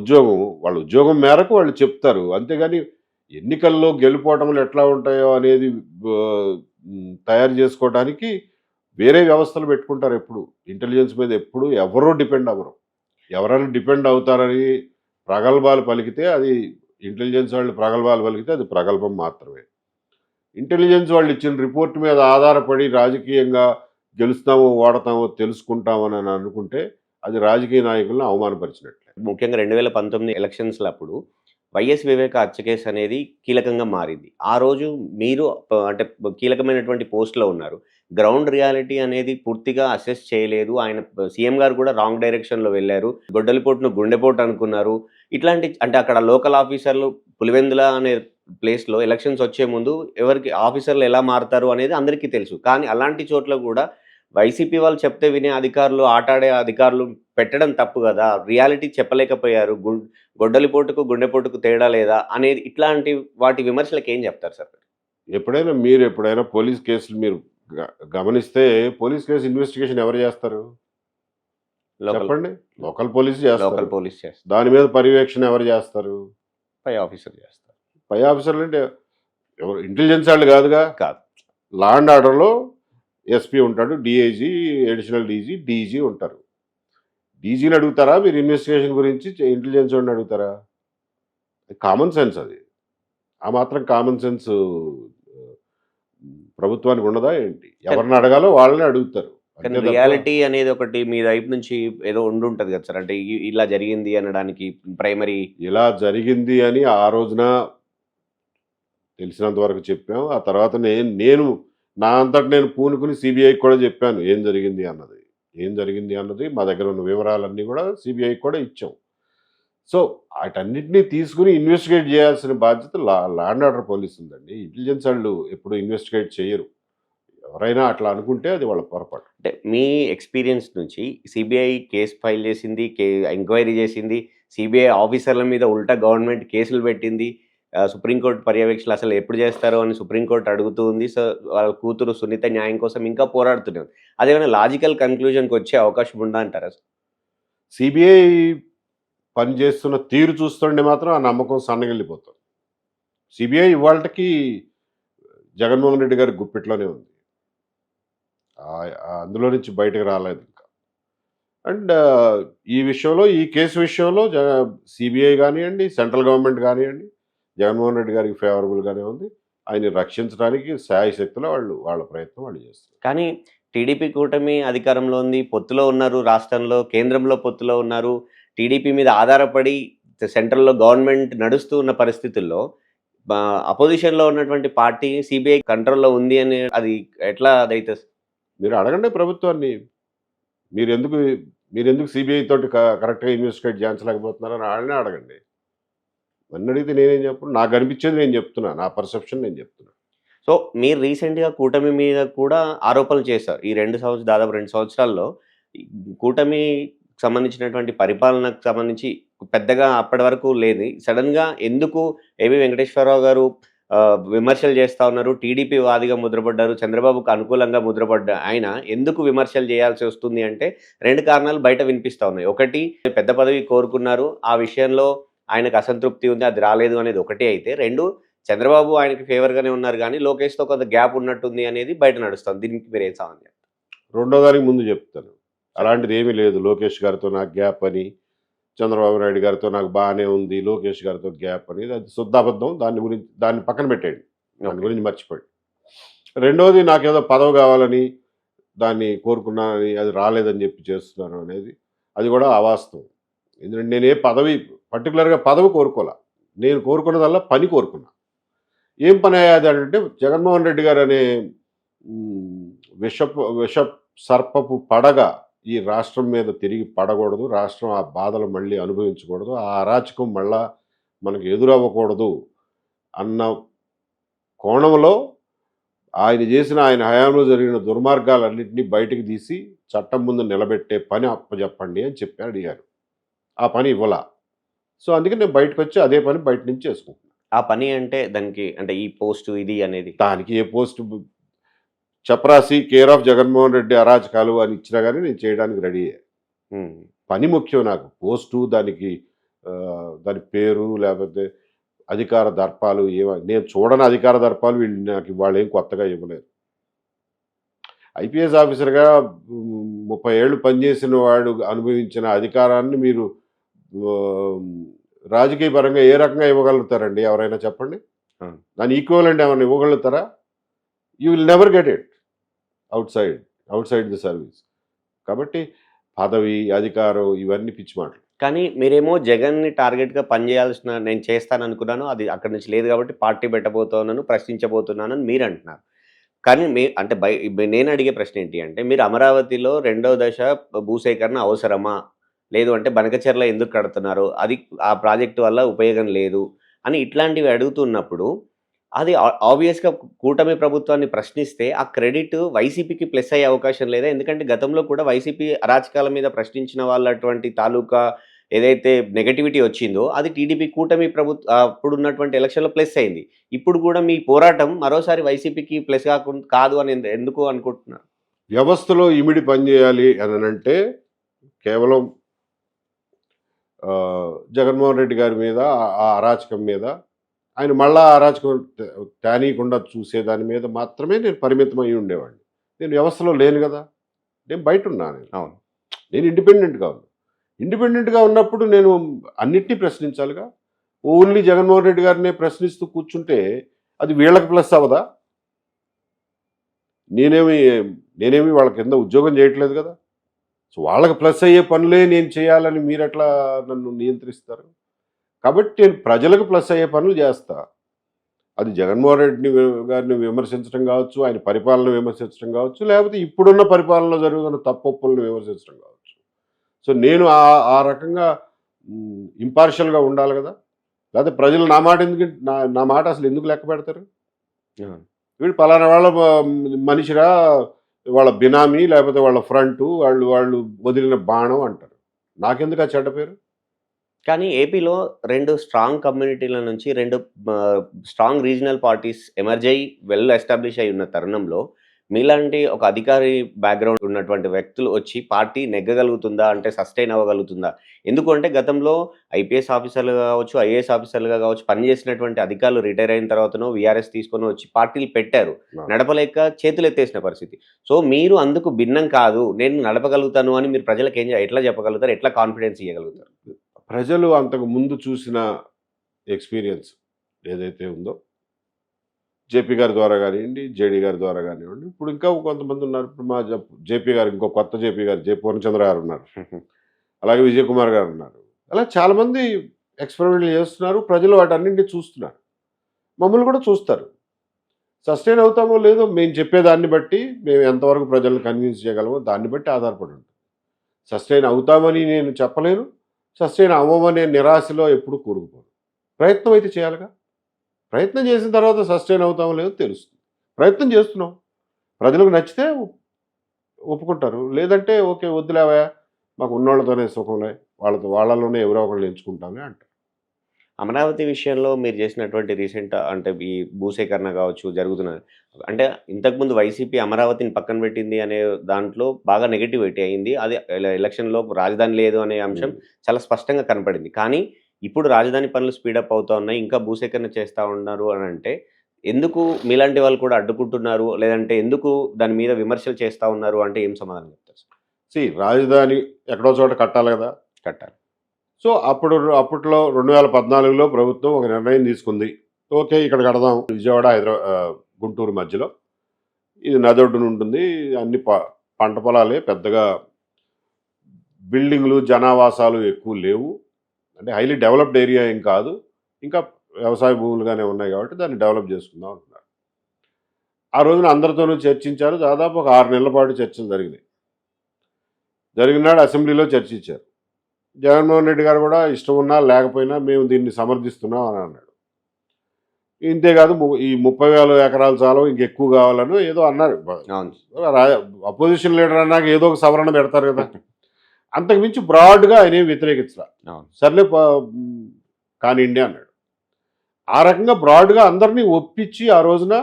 ఉద్యోగం మేరకు వాళ్ళు చెప్తారు. అంతేగాని ఎన్నికల్లో గెలుపోవటములు ఎట్లా ఉంటాయో అనేది తయారు చేసుకోవడానికి వేరే వ్యవస్థలు పెట్టుకుంటారు. ఎప్పుడు ఇంటెలిజెన్స్ మీద ఎప్పుడు ఎవరో డిపెండ్ అవ్వరు. ఎవరైనా డిపెండ్ అవుతారని ప్రగల్భాలు పలికితే అది ఇంటెలిజెన్స్ వాళ్ళు ప్రగల్భాలు పలికితే అది ప్రగల్భం మాత్రమే. ఇంటెలిజెన్స్ వాళ్ళు ఇచ్చిన రిపోర్ట్ మీద ఆధారపడి రాజకీయంగా గెలుస్తామో ఓడతామో తెలుసుకుంటామని అనుకుంటే అది రాజకీయ నాయకులను అవమానపరిచినట్లే. ముఖ్యంగా 2019 ఎలక్షన్స్లో అప్పుడు వైఎస్ వివేక హత్య కేసు అనేది కీలకంగా మారింది. ఆ రోజు మీరు అంటే కీలకమైనటువంటి పోస్ట్లో ఉన్నారు. గ్రౌండ్ రియాలిటీ అనేది పూర్తిగా అసెస్ చేయలేదు. ఆయన సీఎం గారు కూడా రాంగ్ డైరెక్షన్లో వెళ్ళారు. గొడ్డలిపోటును గుండెపోటు అనుకున్నారు. ఇట్లాంటి అంటే అక్కడ లోకల్ ఆఫీసర్లు పులివెందుల అనే ప్లేస్లో ఎలక్షన్స్ వచ్చే ముందు ఎవరికి ఆఫీసర్లు ఎలా మారుతారు అనేది అందరికీ తెలుసు. కానీ అలాంటి చోట్ల కూడా వైసీపీ వాళ్ళు చెప్తే వినే అధికారులు, ఆటాడే అధికారులు పెట్టడం తప్పు కదా, రియాలిటీ చెప్పలేకపోయారు, గొడ్డలిపోటుకు గుండెపోటుకు తేడా లేదా అనేది ఇట్లాంటి వాటి విమర్శలకు ఏం చెప్తారు సార్? ఎప్పుడైనా పోలీస్ కేసులు మీరు గమనిస్తే పోలీస్ కేసు ఇన్వెస్టిగేషన్ ఎవరు చేస్తారు చెప్పండి? లోకల్ పోలీస్ చేస్తారు. దాని మీద పర్యవేక్షణ ఎవరు చేస్తారు? పై ఆఫీసర్ చేస్తారు. పై ఆఫీసర్లు అంటే ఎవరు? ఇంటెలిజెన్స్ వాళ్ళు కాదుగా. కాదు. లా అండ్ ఆర్డర్లో ఎస్పీ ఉంటాడు, డిఐజీ, అడిషనల్ డీజీ ఉంటారు. డీజీని అడుగుతారా మీరు ఇన్వెస్టిగేషన్ గురించి? ఇంటెలిజెన్స్ వాడిని అడుగుతారా? కామన్ సెన్స్ అది. ఆ మాత్రం కామన్ సెన్స్ ప్రభుత్వానికి ఉండదా ఏంటి? ఎవరిని అడగాలో వాళ్ళని అడుగుతారు. కానీ రియాలిటీ అనేది ఒకటి మీ వైపు నుంచి ఏదో ఉండుంటది కదా సార్, అంటే ఇలా జరిగింది అనడానికి ప్రైమరీ. ఇలా జరిగింది అని ఆ రోజున తెలిసినంత వరకు చెప్పాం. ఆ తర్వాత నేను నా అంతటి నేను పూనుకుని సిబిఐకి కూడా చెప్పాను ఏం జరిగింది అన్నది మా దగ్గర ఉన్న వివరాలన్నీ కూడా సిబిఐకి కూడా ఇచ్చాం. సో వాటన్నిటినీ తీసుకుని ఇన్వెస్టిగేట్ చేయాల్సిన బాధ్యత లా అండ్ ఆర్డర్ పోలీస్ ఉందండి. ఇంటెలిజెన్స్ వాళ్ళు ఎప్పుడు ఇన్వెస్టిగేట్ చేయరు. ఎవరైనా అట్లా అనుకుంటే అది వాళ్ళ పొరపాటు. అంటే మీ ఎక్స్పీరియన్స్ నుంచి సిబిఐ కేసు ఫైల్ చేసింది, ఎంక్వైరీ చేసింది, సిబిఐ ఆఫీసర్ల మీద ఉల్టా గవర్నమెంట్ కేసులు పెట్టింది, సుప్రీంకోర్టు పర్యవేక్షణ అసలు ఎప్పుడు చేస్తారో అని సుప్రీంకోర్టు అడుగుతూ ఉంది. సో వాళ్ళ కూతురు సునీత న్యాయం కోసం ఇంకా పోరాడుతూనే ఉంది. అదేమైనా లాజికల్ కన్క్లూజన్కి వచ్చే అవకాశం ఉందా అంటారా? సిబిఐ పనిచేస్తున్న తీరు చూస్తుంటే మాత్రం ఆ నమ్మకం సన్నగిల్లిపోతుంది. సిబిఐ ఇవాళకి జగన్మోహన్ రెడ్డి గారి గుప్పిట్లోనే ఉంది. అందులో నుంచి బయటకు రాలేదు ఇంకా. అండ్ ఈ కేసు విషయంలో సిబిఐ కానివ్వండి, సెంట్రల్ గవర్నమెంట్ కానివ్వండి, జగన్మోహన్ రెడ్డి గారికి ఫేవరబుల్గానే ఉంది. ఆయన్ని రక్షించడానికి శాయశక్తిలో వాళ్ళ ప్రయత్నం వాళ్ళు చేస్తారు. కానీ టీడీపీ కూటమి అధికారంలో ఉంది, పొత్తులో ఉన్నారు, రాష్ట్రంలో కేంద్రంలో పొత్తులో ఉన్నారు. టీడీపీ మీద ఆధారపడి సెంట్రల్‌లో గవర్నమెంట్ నడుస్తూ ఉన్న పరిస్థితుల్లో అపోజిషన్‌లో ఉన్నటువంటి పార్టీ సీబీఐ కంట్రోల్‌లో ఉంది అని అది ఎట్లా అదైతే? మీరు అడగండి ప్రభుత్వాన్ని. మీరెందుకు మీరెందుకు సీబీఐ తోటి కరెక్ట్‌గా ఇన్వెస్టిగేట్ చేయించలేకపోతున్నారని ఆళ్ళనే అడగండి. నన్నడిగితే నేనేం చెప్పను. నాకనిపించేది నేను చెప్తున్నా. నా పర్సెప్షన్ నేను చెప్తున్నా. సో, మీరు రీసెంట్‌గా కూటమి మీద కూడా ఆరోపణలు చేశారు. ఈ 2 దాదాపు 2 సంవత్సరాల్లో ఈ కూటమికి సంబంధించినటువంటి పరిపాలనకు సంబంధించి పెద్దగా అప్పటి వరకు లేదు. సడెన్‌గా ఎందుకు ఏవి వెంకటేశ్వరరావు గారు విమర్శలు చేస్తా ఉన్నారు. టీడీపీ వాదిగా ముద్రపడ్డారు. చంద్రబాబుకు అనుకూలంగా ముద్రపడ్డ ఆయన ఎందుకు విమర్శలు చేయాల్సి వస్తుంది అంటే 2 కారణాలు బయట వినిపిస్తా ఉన్నాయి. ఒకటి, పెద్ద పదవి కోరుకున్నారు. ఆ విషయంలో ఆయనకు అసంతృప్తి ఉంది. అది రాలేదు అనేది ఒకటి అయితే, 2, చంద్రబాబు ఆయనకి ఫేవర్‌గానే ఉన్నారు గానీ, లోకేష్‌తో కొంత గ్యాప్ ఉన్నట్టుంది అనేది బయట నడుస్తుంది. దీనికి మీరేం సమాధానం చెప్తారు? రెండో దానికి ముందు చెప్తాను. అలాంటిదేమీ లేదు. లోకేష్ గారితో నాకు గ్యాప్ అని, చంద్రబాబు నాయుడు గారితో నాకు బానే ఉంది. లోకేష్ గారితో గ్యాప్ అనేది అది శుద్ధాబద్ధం. దాన్ని పక్కన పెట్టేయండి. దాని ఓకే. గురించి మర్చిపోండి. రెండోది నాకేదో పదవి కావాలని, దాన్ని కోరుకున్నానని, అది రాలేదని చెప్పి చేస్తున్నాను అనేది అది కూడా అవాస్తవం. ఎందుకంటే నేనే పదవి పర్టికులర్‌గా పదవి కోరుకోలా. నేను కోరుకున్నదల్లా పని కోరుకున్నా. ఏం పని అది అంటే జగన్మోహన్ రెడ్డి గారు అనే హ్మ్, విష సర్పపు పడగ ఈ రాష్ట్రం మీద తిరిగి పడకూడదు. రాష్ట్రం ఆ బాధలు మళ్ళీ అనుభవించకూడదు. ఆ అరాచకం మళ్ళా మనకు ఎదురవ్వకూడదు అన్న కోణంలో ఆయన హయాంలో జరిగిన దుర్మార్గాలన్నింటినీ బయటికి తీసి చట్టం ముందు నిలబెట్టే పని అప్పజెప్పండి అని చెప్పి అడిగారు. ఆ పని ఇవ్వలా. సో, అందుకే నేను బయటకొచ్చి అదే పని బయట నుంచి చేసుకుంటున్నా. ఆ పని అంటే దానికి అంటే ఈ పోస్టు ఇది అనేది. దానికి ఏ పోస్ట్ చపరాసి కేర్ ఆఫ్ జగన్మోహన్ రెడ్డి అరాచకాలు అని ఇచ్చినా గానీ నేను చేయడానికి రెడీయే. హ్మ్. పని ముఖ్యం నాకు. పోస్టు దానికి దాని పేరు లేకపోతే అధికార దర్పాలు నేను చూడని అధికార దర్పాలు వీళ్ళు నాకు ఇవాళేం కొత్తగా ఇవ్వలేరు. ఐపీఎస్ ఆఫీసర్‌గా 30 ఏళ్ళు పనిచేసిన వాడు అనుభవించిన అధికారాన్ని మీరు ఆహ్, రాజకీయ పరంగా ఏ రకంగా ఇవ్వగలుగుతారండి ఎవరైనా చెప్పండి? ఆ! దాని ఈక్వివలెంట్ ఏమన్నా ఇవ్వగలుగుతారా? You will never get it outside, outside the service. కాబట్టి పదవి, అధికారం ఇవన్నీ పిచ్చి మాటలు. కానీ మీరేమో జగన్‌ని టార్గెట్‌గా పనిచేయాల్సిన నేను చేస్తాననుకున్నాను. అది అక్కడి నుంచి లేదు కాబట్టి పార్టీ పెట్టబోతున్నాను, ప్రశ్నించబోతున్నానని మీరంటున్నారు. కానీ అంటే నేను అడిగే ప్రశ్న ఏంటి అంటే, మీరు అమరావతిలో రెండో దశ భూసేకరణ అవసరమా? లేదు అంటే బనకచెర్ల ఎందుకు కడుతున్నారు? అది ఆ ప్రాజెక్ట్ వల్ల ఉపయోగం లేదు అని ఇట్లాంటివి అడుగుతున్నప్పుడు, అది ఆబ్వియస్‌గా కూటమి ప్రభుత్వాన్ని ప్రశ్నిస్తే ఆ క్రెడిట్ వైసీపీకి ప్లస్ అయ్యే అవకాశం లేదా? ఎందుకంటే గతంలో కూడా వైసీపీ అరాచకాల మీద ప్రశ్నించిన వాళ్ళటువంటి తాలూకా ఏదైతే నెగటివిటీ వచ్చిందో అది టీడీపీ కూటమి అప్పుడున్నటువంటి ఎలక్షన్‌లో ప్లస్ అయింది. ఇప్పుడు కూడా మీ పోరాటం మరోసారి వైసీపీకి ప్లస్ కాదు అని ఎందుకు అనుకుంటున్నారు? వ్యవస్థలో ఇమిడి పనిచేయాలి అననంటే కేవలం జగన్మోహన్ రెడ్డి గారి మీద ఆ అరాచకం మీద ఆయన మళ్ళా అరాచకం తేనీయకుండా చూసే దాని మీద మాత్రమే నేను పరిమితం అయ్యి ఉండేవాడిని. నేను వ్యవస్థలో లేను కదా! నేను బయటున్నా నేను. అవును. నేను ఇండిపెండెంట్‌గా ఉన్నా. ఇండిపెండెంట్‌గా ఉన్నప్పుడు నేను అన్నిటిని ప్రశ్నించాలిగా. ఓన్లీ జగన్మోహన్ రెడ్డి గారినే ప్రశ్నిస్తూ కూర్చుంటే అది వీళ్ళకి ప్లస్ అవ్వదా? నేనేమి నేనేమి వాళ్ళ కింద ఉద్యోగం చేయట్లేదు కదా! సో, వాళ్ళకి ప్లస్ అయ్యే పనులే నేను చేయాలని మీరెట్లా నన్ను నియంత్రిస్తారు? కాబట్టి నేను ప్రజలకు ప్లస్ అయ్యే పనులు చేస్తా. అది జగన్మోహన్ రెడ్డిని గారిని విమర్శించడం కావచ్చు, ఆయన పరిపాలన విమర్శించడం కావచ్చు, లేకపోతే ఇప్పుడున్న పరిపాలనలో జరుగుతున్న తప్పొప్పులను విమర్శించడం కావచ్చు. సో, నేను ఆ రకంగా ఇంపార్షియల్‌గా ఉండాలి కదా! లేకపోతే ప్రజలు నా మాట ఎందుకు నా మాట అసలు ఎందుకు లెక్క పెడతారు? ఆ! వీడు పలానా వాళ్ళ మనిషిరా, వాళ్ళ బినామీ లేకపోతే వాళ్ళ ఫ్రంటు, వాళ్ళు వదిలిన బాణం అంటారు. నాకెందుకు ఆ చెడ్డ పేరు? కానీ ఏపీలో 2 స్ట్రాంగ్ కమ్యూనిటీల నుంచి 2 స్ట్రాంగ్ రీజనల్ పార్టీస్ ఎమర్జ్ అయ్యి వెల్ ఎస్టాబ్లిష్ అయ్యి ఉన్న తరుణంలో, మీలాంటి ఒక అధికారి బ్యాక్‌గ్రౌండ్ ఉన్నటువంటి వ్యక్తులు వచ్చి పార్టీ నెగ్గగలుగుతుందా? అంటే సస్టైన్ అవ్వగలుగుతుందా? ఎందుకు అంటే గతంలో ఐపీఎస్ ఆఫీసర్‌లుగా కావచ్చు, ఐఏఎస్ ఆఫీసర్‌లుగా కావచ్చు పనిచేసినటువంటి అధికారులు రిటైర్ అయిన తర్వాతనో, వీఆర్ఎస్ తీసుకొని వచ్చి పార్టీలు పెట్టారు. ఆ! నడపలేక చేతులెత్తేసిన పరిస్థితి. సో, మీరు అందుకు భిన్నం కాదు. నేను నడపగలుగుతాను అని మీరు ప్రజలకు ఎట్లా చెప్పగలుగుతారు? ఎట్లా కాన్ఫిడెన్స్ ఇయ్యగలుగుతారు? ప్రజలు అంతకు ముందు చూసిన ఎక్స్‌పీరియన్స్ ఏదైతే ఉందో, జేపీ గారి ద్వారా గానియండి, జేడీ గారి ద్వారా గానివ్వండి, ఇప్పుడు ఇంకా కొంతమంది ఉన్నారు. ఇప్పుడు మా జేపీ గారు ఇంకో కొత్త జేపీ గారు, పూర్ణచంద్ర గారు ఉన్నారు. అలాగే విజయ్ కుమార్ గారు ఉన్నారు. అలా చాలామంది ఎక్స్పెరిమెంట్లు చేస్తున్నారు, ప్రజలు వాటన్నింటినీ చూస్తున్నారు, మమ్మల్ని కూడా చూస్తారు. సస్టైన్ అవుతామో లేదో మేము చెప్పేదాన్ని బట్టి, మేము ఎంతవరకు ప్రజలను కన్విన్స్ చేయగలమో దాన్ని బట్టి ఆధారపడి ఉంటుంది. సస్టైన్ అవుతామని నేను చెప్పలేను, సస్టైన్ అవ్వమనే నిరాశలో ఎప్పుడు కూరుకుపోను. ప్రయత్నం అయితే చేయాలిగా. ప్రయత్నం చేసిన తర్వాత సస్టైన్ అవుతామో లేదో తెలుస్తుంది. ప్రయత్నం చేస్తున్నాం, ప్రజలకు నచ్చితే ఒప్పుకుంటారు, లేదంటే ఓకే వద్దులేవా, మాకు ఉన్నోళ్ళతోనే సుఖంలే, వాళ్ళలోనే ఎవరో ఒకళ్ళు ఎంచుకుంటామే అంటారు. అమరావతి విషయంలో మీరు చేసినటువంటి రీసెంట్ అంటే ఈ భూసేకరణ కావచ్చు జరుగుతున్నది. అంటే ఇంతకుముందు వైసీపీ అమరావతిని పక్కన పెట్టింది అనే దాంట్లో బాగా నెగటివిటీ అయింది. అది ఎలక్షన్‌లో రాజధాని లేదు అనే అంశం ఉమ్. చాలా స్పష్టంగా కనపడింది. కానీ ఇప్పుడు రాజధాని పనులు స్పీడప్ అవుతా ఉన్నాయి. ఇంకా భూసేకరణ చేస్తా ఉన్నారు అనంటే ఎందుకు మీలాంటి వాళ్ళు కూడా అడ్డుకుంటున్నారు? లేదంటే ఎందుకు దాని మీద విమర్శలు చేస్తా ఉన్నారు అంటే ఏం సమాధానం చెప్తారు? రాజధాని ఎక్కడో చోట కట్టాలి కదా. కట్టాలి. సో అప్పట్లో 2014లో ప్రభుత్వం ఒక నిర్ణయం తీసుకుంది. ఓకే ఇక్కడ కడదాం, విజయవాడ గుంటూరు మధ్యలో, ఇది నదొడ్డున ఉంటుంది, అన్ని పంట పొలాలే, పెద్దగా బిల్డింగ్లు జనావాసాలు ఎక్కువ లేవు, అంటే హైలీ డెవలప్డ్ ఏరియా ఏం కాదు, ఇంకా వ్యవసాయ భూములుగానే ఉన్నాయి కాబట్టి దాన్ని డెవలప్ చేసుకుందాం అంటున్నారు. ఆ రోజున అందరితోనూ చర్చించారు, దాదాపు ఒక 6 నెలల పాటు చర్చలు జరిగినాయి. జరిగినాడు అసెంబ్లీలో చర్చించారు. జగన్మోహన్ రెడ్డి గారు కూడా ఇష్టం ఉన్నా లేకపోయినా మేము దీన్ని సమర్థిస్తున్నాం అని అన్నాడు. ఇంతేకాదు ఈ 30,000 ఎకరాలు చాలు, ఇంకెక్కువ కావాలని ఏదో అన్నారు. అవును. అపోజిషన్ లీడర్ అన్నాక ఏదో ఒక సవరణ పెడతారు కదా. అంతకుమించి బ్రాడ్గా ఆయన ఏం వ్యతిరేకించరా, అవును. సర్లే కానివ్వండి అన్నాడు. ఆ రకంగా బ్రాడ్గా అందరినీ ఒప్పించి ఆ రోజున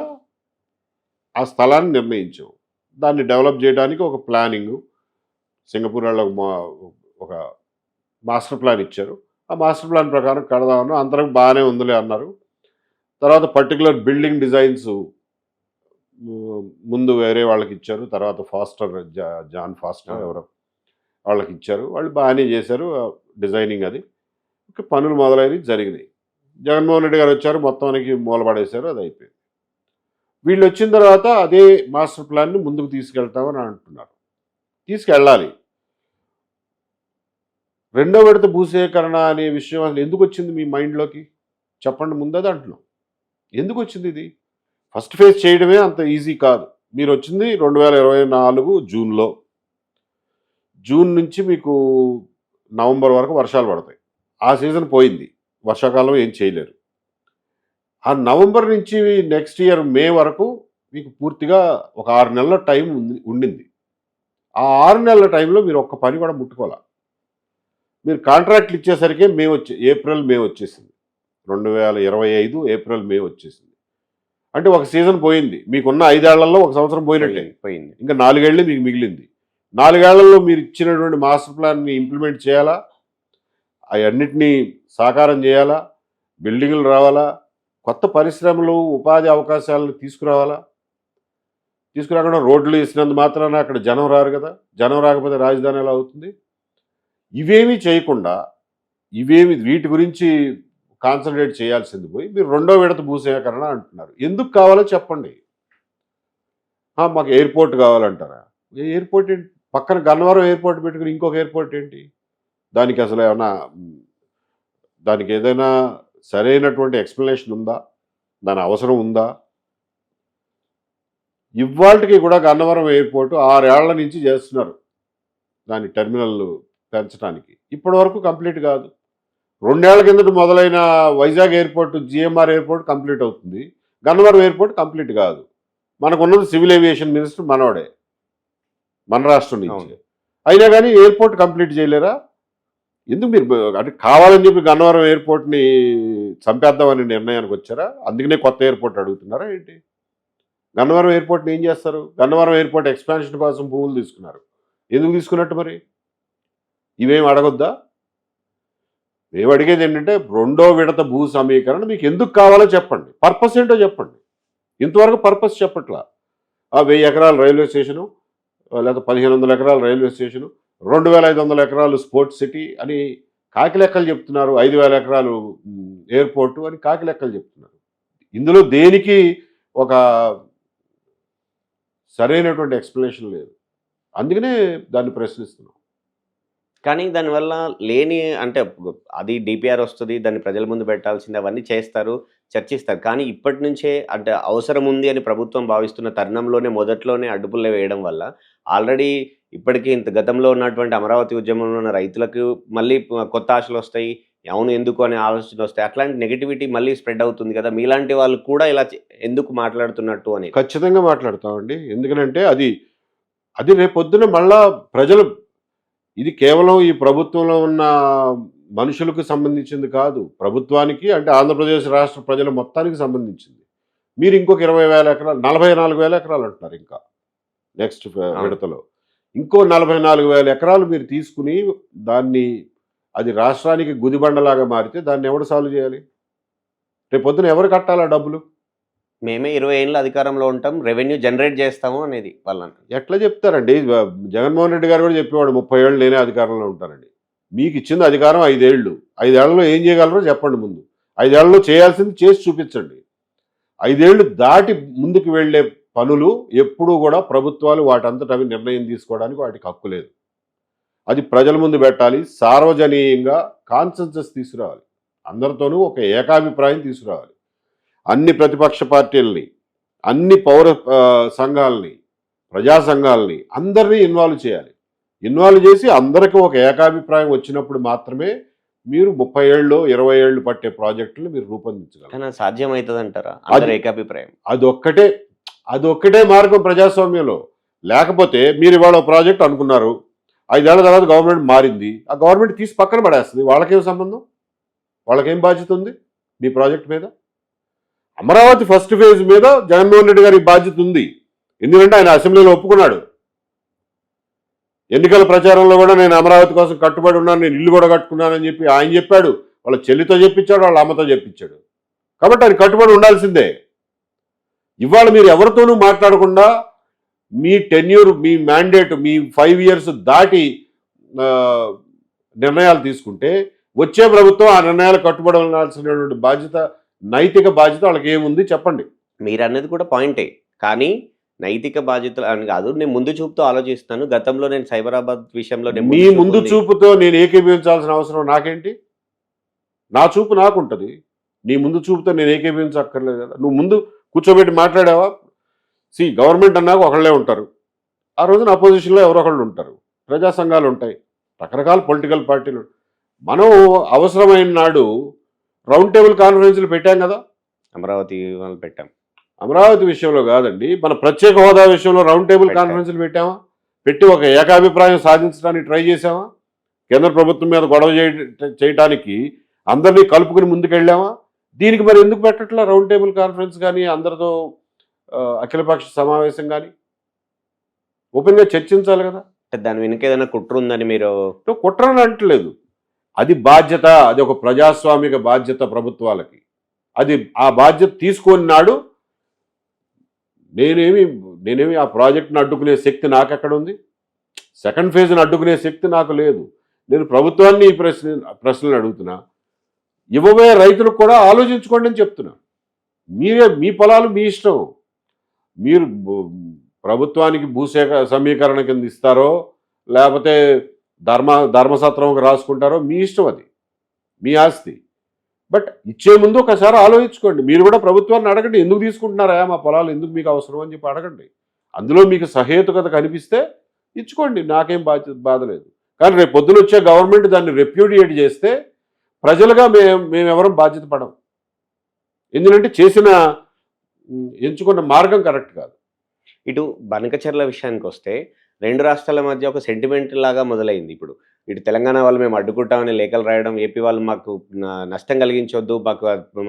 ఆ స్థలాన్ని నిర్ణయించాం. దాన్ని డెవలప్ చేయడానికి ఒక ప్లానింగ్, సింగపూర్ వాళ్ళకు ఒక మాస్టర్ ప్లాన్ ఇచ్చారు. ఆ మాస్టర్ ప్లాన్ ప్రకారం కడదామని అందరికి బాగానే ఉందిలే అన్నారు. తర్వాత పర్టికులర్ బిల్డింగ్ డిజైన్స్ ముందు వేరే వాళ్ళకి ఇచ్చారు, తర్వాత ఫాస్టర్ జాన్ ఫాస్టర్ ఎవరో వాళ్ళకి ఇచ్చారు. వాళ్ళు బాగానే చేశారు డిజైనింగ్, అది పనులు మొదలైనవి జరిగినాయి. జగన్మోహన్ రెడ్డి గారు వచ్చారు, మొత్తానికి మూలపడేశారు, అది అయిపోయింది. వీళ్ళు వచ్చిన తర్వాత అదే మాస్టర్ ప్లాన్ని ముందుకు తీసుకెళ్తామని అంటున్నారు. తీసుకెళ్ళాలి. రెండో విడత భూసేకరణ అనే విషయం అసలు ఎందుకు వచ్చింది మీ మైండ్లోకి చెప్పండి, ముందది అంటున్నాం. ఎందుకు వచ్చింది ఇది? ఫస్ట్ ఫేజ్ చేయడమే అంత ఈజీ కాదు. మీరు వచ్చింది 2024 జూన్లో. జూన్ నుంచి మీకు నవంబర్ వరకు వర్షాలు పడతాయి. ఆ సీజన్ పోయింది, వర్షాకాలం ఏం చేయలేరు. ఆ నవంబర్ నుంచి నెక్స్ట్ ఇయర్ మే వరకు మీకు పూర్తిగా ఒక 6 నెలల టైం ఉండింది. ఆ 6 నెలల టైంలో మీరు ఒక్క పని కూడా ముట్టుకోవాలి. మీరు కాంట్రాక్ట్లు ఇచ్చేసరికి ఏప్రిల్ మే వచ్చేసింది. 2025 ఏప్రిల్ మే వచ్చేసింది. అంటే ఒక సీజన్ పోయింది. మీకున్న 5 ఏళ్లలో ఒక సంవత్సరం పోయినట్టే. పోయింది. ఇంకా 4 ఏళ్ళే మీకు మిగిలింది. 4 ఏళ్లలో మీరు ఇచ్చినటువంటి మాస్టర్ ప్లాన్ని ఇంప్లిమెంట్ చేయాలా, అవన్నిటినీ సాకారం చేయాలా, బిల్డింగులు రావాలా, కొత్త పరిశ్రమలు ఉపాధి అవకాశాలను తీసుకురావాలా. తీసుకురాకుండా రోడ్లు వేసినందు మాత్రాన అక్కడ జనం రారు కదా. జనం రాకపోతే రాజధాని ఎలా అవుతుంది? ఇవేమీ చేయకుండా వీటి గురించి కాన్సన్ట్రేట్ చేయాల్సింది పోయి మీరు రెండో విడత భూసేకరణ అంటున్నారు. ఎందుకు కావాలో చెప్పండి. మాకు ఎయిర్పోర్ట్ కావాలంటారా? ఎయిర్పోర్ట్ ఏంటి? పక్కన గన్నవరం ఎయిర్పోర్ట్ పెట్టుకుని ఇంకొక ఎయిర్పోర్ట్ ఏంటి? దానికి అసలు దానికి ఏదైనా సరైనటువంటి ఎక్స్ప్లెనేషన్ ఉందా? దాని అవసరం ఉందా? ఇవాళకి కూడా గన్నవరం ఎయిర్పోర్ట్ 6 ఏళ్ల నుంచి చేస్తున్నారు దాని టెర్మినల్ పెంచడానికి. ఇప్పటి వరకు కంప్లీట్ కాదు. 2 ఏళ్ల కిందట మొదలైన Vizag airport, GMR airport complete అవుతుంది. గన్నవరం ఎయిర్పోర్ట్ కంప్లీట్ కాదు. మనకున్నది సివిల్ ఏవియేషన్ మినిస్టర్ మనోడే, మన రాష్ట్రం నుంచి. అయినా కానీ ఎయిర్పోర్ట్ కంప్లీట్ చేయలేరా? ఎందుకు మీరు అంటే కావాలని చెప్పి గన్నవరం ఎయిర్పోర్ట్ని చంపేద్దామని నిర్ణయానికి వచ్చారా? అందుకనే కొత్త ఎయిర్పోర్ట్ అడుగుతున్నారా ఏంటి? గన్నవరం ఎయిర్పోర్ట్ని ఏం చేస్తారు? గన్నవరం ఎయిర్పోర్ట్ ఎక్స్పాన్షన్ కోసం భూములు తీసుకున్నారు. ఎందుకు తీసుకున్నట్టు మరి? ఇవేం అడగొద్దా? మేము అడిగేది ఏంటంటే రెండో విడత భూ సమీకరణ మీకు ఎందుకు కావాలో చెప్పండి, పర్పస్ ఏంటో చెప్పండి. ఇంతవరకు పర్పస్ చెప్పట్లా. 1000 ఎకరాల రైల్వే స్టేషను, లేదా 1500 ఎకరాల రైల్వే స్టేషను, 2500 ఎకరాలు స్పోర్ట్స్ సిటీ అని కాకి లెక్కలు చెప్తున్నారు, 5000 ఎకరాలు ఎయిర్పోర్టు అని కాకి లెక్కలు చెప్తున్నారు. ఇందులో దేనికి ఒక సరైనటువంటి ఎక్స్ప్లెనేషన్ లేదు. అందుకనే దాన్ని ప్రశ్నిస్తున్నాం. కానీ దానివల్ల లేని అంటే అది డిపిఆర్ వస్తది. దాన్ని ప్రజల ముందు పెట్టాల్సింది అవన్నీ చేస్తారు, చర్చిస్తారు. కానీ ఇప్పటి నుంచే అంటే అవసరం ఉంది అని ప్రభుత్వం భావిస్తున్న తరుణంలోనే మొదట్లోనే అడ్డుపుల్లలు వేయడం వల్ల ఆల్రెడీ ఇప్పటికి ఇంత గతంలో ఉన్నటువంటి అమరావతి ఉద్యమంలో ఉన్న రైతులకు మళ్ళీ కొత్త ఆశలొస్తాయి. అవును ఎందుకు అనే ఆలోచనలొస్తాయి. అట్లాంటి నెగటివిటీ మళ్ళీ స్ప్రెడ్ అవుతుంది కదా! మీలాంటి వాళ్ళు కూడా ఇలా ఎందుకు మాట్లాడుతున్నట్టు అని. ఖచ్చితంగా మాట్లాడతామండి. ఎందుకనంటే అది అది రేపొద్దున మళ్ళా ప్రజలు ఇది కేవలం ఈ ప్రభుత్వంలో ఉన్న మనుషులకు సంబంధించింది కాదు. ప్రభుత్వానికి అంటే ఆంధ్రప్రదేశ్ రాష్ట్ర ప్రజల మొత్తానికి సంబంధించింది. మీరు ఇంకొక 20,000 ఎకరాలు 44,000 ఎకరాలు అంటున్నారు ఇంకా నెక్స్ట్ అవును. విడతలో. ఇంకో 44,000 ఎకరాలు మీరు తీసుకుని దాన్ని అది రాష్ట్రానికి గుదిబండలాగా మారితే దాన్ని ఎవడు సాల్వ్ చేయాలి? రేపొద్దున ఎవరు కట్టాలి ఆ డబ్బులు? మేమే 20 ఏళ్ళు అధికారంలో ఉంటాం. రెవెన్యూ జనరేట్ చేస్తాము అనేది వాళ్ళంటారు. ఎట్లా చెప్తారండి? జగన్మోహన్ రెడ్డి గారు కూడా చెప్పేవాడు 30 ఏళ్ళు నేనే అధికారంలో ఉంటానండి. మీకు ఇచ్చింది అధికారం 5 ఏళ్ళు. 5 ఏళ్లలో ఏం చేయగలరో చెప్పండి ముందు. 5 ఏళ్లలో చేయాల్సింది చేసి చూపించండి. 5 ఏళ్ళు దాటి ముందుకు వెళ్ళే పనులు ఎప్పుడూ కూడా ప్రభుత్వాలు వాటంతట అవి నిర్ణయం తీసుకోవడానికి వాటికి హక్కు లేదు. అది ప్రజల ముందు పెట్టాలి. సార్వజనీయంగా కాన్సెన్సస్ తీసుకురావాలి. అందరితోనూ ఒక ఏకాభిప్రాయం తీసుకురావాలి. అన్ని ప్రతిపక్ష పార్టీలని, అన్ని పౌర సంఘాలని, ప్రజా సంఘాలని అందరినీ ఇన్వాల్వ్ చేయాలి. ఇన్వాల్వ్ చేసి అందరికీ ఒక ఏకాభిప్రాయం వచ్చినప్పుడు మాత్రమే మీరు 30 ఏళ్ళు 20 ఏళ్ళు పట్టే ప్రాజెక్టులు మీరు రూపొందించగలరు. కానీ అది సాధ్యమైతదంటారా? అందరి ఏకాభిప్రాయం. అదొక్కటే అదొక్కటే మార్గం ప్రజాస్వామ్యంలో. లేకపోతే మీరు ఇవాళ ఒక ప్రాజెక్ట్ అనుకున్నారు, 5 ఏళ్ల తర్వాత గవర్నమెంట్ మారింది, ఆ గవర్నమెంట్ తీసి పక్కన పడేస్తుంది. వాళ్ళకేం సంబంధం? వాళ్ళకేం బాధ్యత ఉంది మీ ప్రాజెక్ట్ మీద? అమరావతి ఫస్ట్ ఫేజ్ మీద జగన్మోహన్ రెడ్డి గారికి బాధ్యత ఉంది. ఎందుకంటే ఆయన అసెంబ్లీలో ఒప్పుకున్నాడు. ఎన్నికల ప్రచారంలో కూడా నేను అమరావతి కోసం కట్టుబడి ఉన్నాను, నేను ఇల్లు కూడా కట్టుకున్నానని చెప్పి ఆయన చెప్పాడు. వాళ్ళ చెల్లితో చెప్పించాడు, వాళ్ళ అమ్మతో చెప్పించాడు. కాబట్టి ఆయన కట్టుబడి ఉండాల్సిందే. ఇవాళ మీరు ఎవరితోనూ మాట్లాడకుండా మీ టెన్యూర్, మీ మ్యాండేట్, మీ 5 ఇయర్స్ దాటి నిర్ణయాలు తీసుకుంటే వచ్చే ప్రభుత్వం ఆ నిర్ణయాలు కట్టుబడి ఉండాల్సినటువంటి బాధ్యత, నైతిక బాధ్యత వాళ్ళకి ఏముంది చెప్పండి. మీరన్నది కూడా పాయింటే. కానీ నైతిక బాధ్యతలు అని కాదు. నేను ముందు చూపుతో ఆలోచిస్తాను. గతంలో నేను సైబరాబాద్ విషయంలో నేను మీ ముందు చూపుతో నేను ఏకీభవించాల్సిన అవసరం నాకేంటి? నా చూపు నాకుంటది. నీ ముందు చూపుతో నేను ఏకీభవించక్కర్లేదు కదా. నువ్వు ముందు కూర్చోబెట్టి మాట్లాడావా? గవర్నమెంట్ అన్నాక ఒకళ్ళే ఉంటారు. ఆ రోజున అపోజిషన్లో ఎవరో ఒకళ్ళు ఉంటారు. ప్రజా సంఘాలు ఉంటాయి, రకరకాల పొలిటికల్ పార్టీలు. మనం అవసరమైన నాడు రౌండ్ టేబుల్ కాన్ఫరెన్స్లు పెట్టాం కదా. అమరావతి వాళ్ళు పెట్టాం. అమరావతి విషయంలో కాదండి, మన ప్రత్యేక హోదా విషయంలో రౌండ్ టేబుల్ కాన్ఫరెన్స్లు పెట్టామా? పెట్టి ఒక ఏకాభిప్రాయం సాధించడానికి ట్రై చేసామా? కేంద్ర ప్రభుత్వం మీద గొడవ చేయడానికి అందరినీ కలుపుకుని ముందుకెళ్ళామా? దీనికి మరి ఎందుకు పెట్టట్లా రౌండ్ టేబుల్ కాన్ఫరెన్స్ కానీ, అందరితో అఖిలపక్ష సమావేశం కానీ? ఓపెన్గా చర్చించాలి కదా. అంటే దాని వెనుక ఏదైనా కుట్ర ఉందని మీరు కుట్రని అంటలేదు. అది బాధ్యత, అది ఒక ప్రజాస్వామిక బాధ్యత ప్రభుత్వాలకి. అది ఆ బాధ్యత తీసుకొని నాడు నేనేమి ఆ ప్రాజెక్ట్ని అడ్డుకునే శక్తి నాకెక్కడ ఉంది? సెకండ్ ఫేజ్ని అడ్డుకునే శక్తి నాకు లేదు. నేను ప్రభుత్వాన్ని ఈ ప్రశ్నలు అడుగుతున్నా. ఇవ్వబోయే రైతులకు కూడా ఆలోచించుకోండి అని చెప్తున్నా. మీ పొలాలు మీ ఇష్టం. మీరు ప్రభుత్వానికి సమీకరణ కింద ఇస్తారో లేకపోతే ధర్మసత్రంకి రాసుకుంటారో మీ ఇష్టం, అది మీ ఆస్తి. బట్ ఇచ్చే ముందు ఒకసారి ఆలోచించుకోండి. మీరు కూడా ప్రభుత్వాన్ని అడగండి, ఎందుకు తీసుకుంటున్నారా మా పొలాలు, ఎందుకు మీకు అవసరం అని చెప్పి అడగండి. అందులో మీకు సహేతుకత కనిపిస్తే ఇచ్చుకోండి, నాకేం బాధ లేదు. కానీ రేపు పొద్దున వచ్చే గవర్నమెంట్ దాన్ని రెప్యూడియేట్ చేస్తే ప్రజలుగా మేమెవరం బాధ్యత పడం. ఎందుకంటే ఎంచుకున్న మార్గం కరెక్ట్ కాదు. ఇటు బనకచెర్ల విషయానికి వస్తే 2 రాష్ట్రాల మధ్య ఒక సెంటిమెంట్ లాగా మొదలైంది. ఇప్పుడు ఇటు తెలంగాణ వాళ్ళు మేము అడ్డుకుంటామని లేఖలు రాయడం, ఏపీ వాళ్ళు మాకు నష్టం కలిగించొద్దు,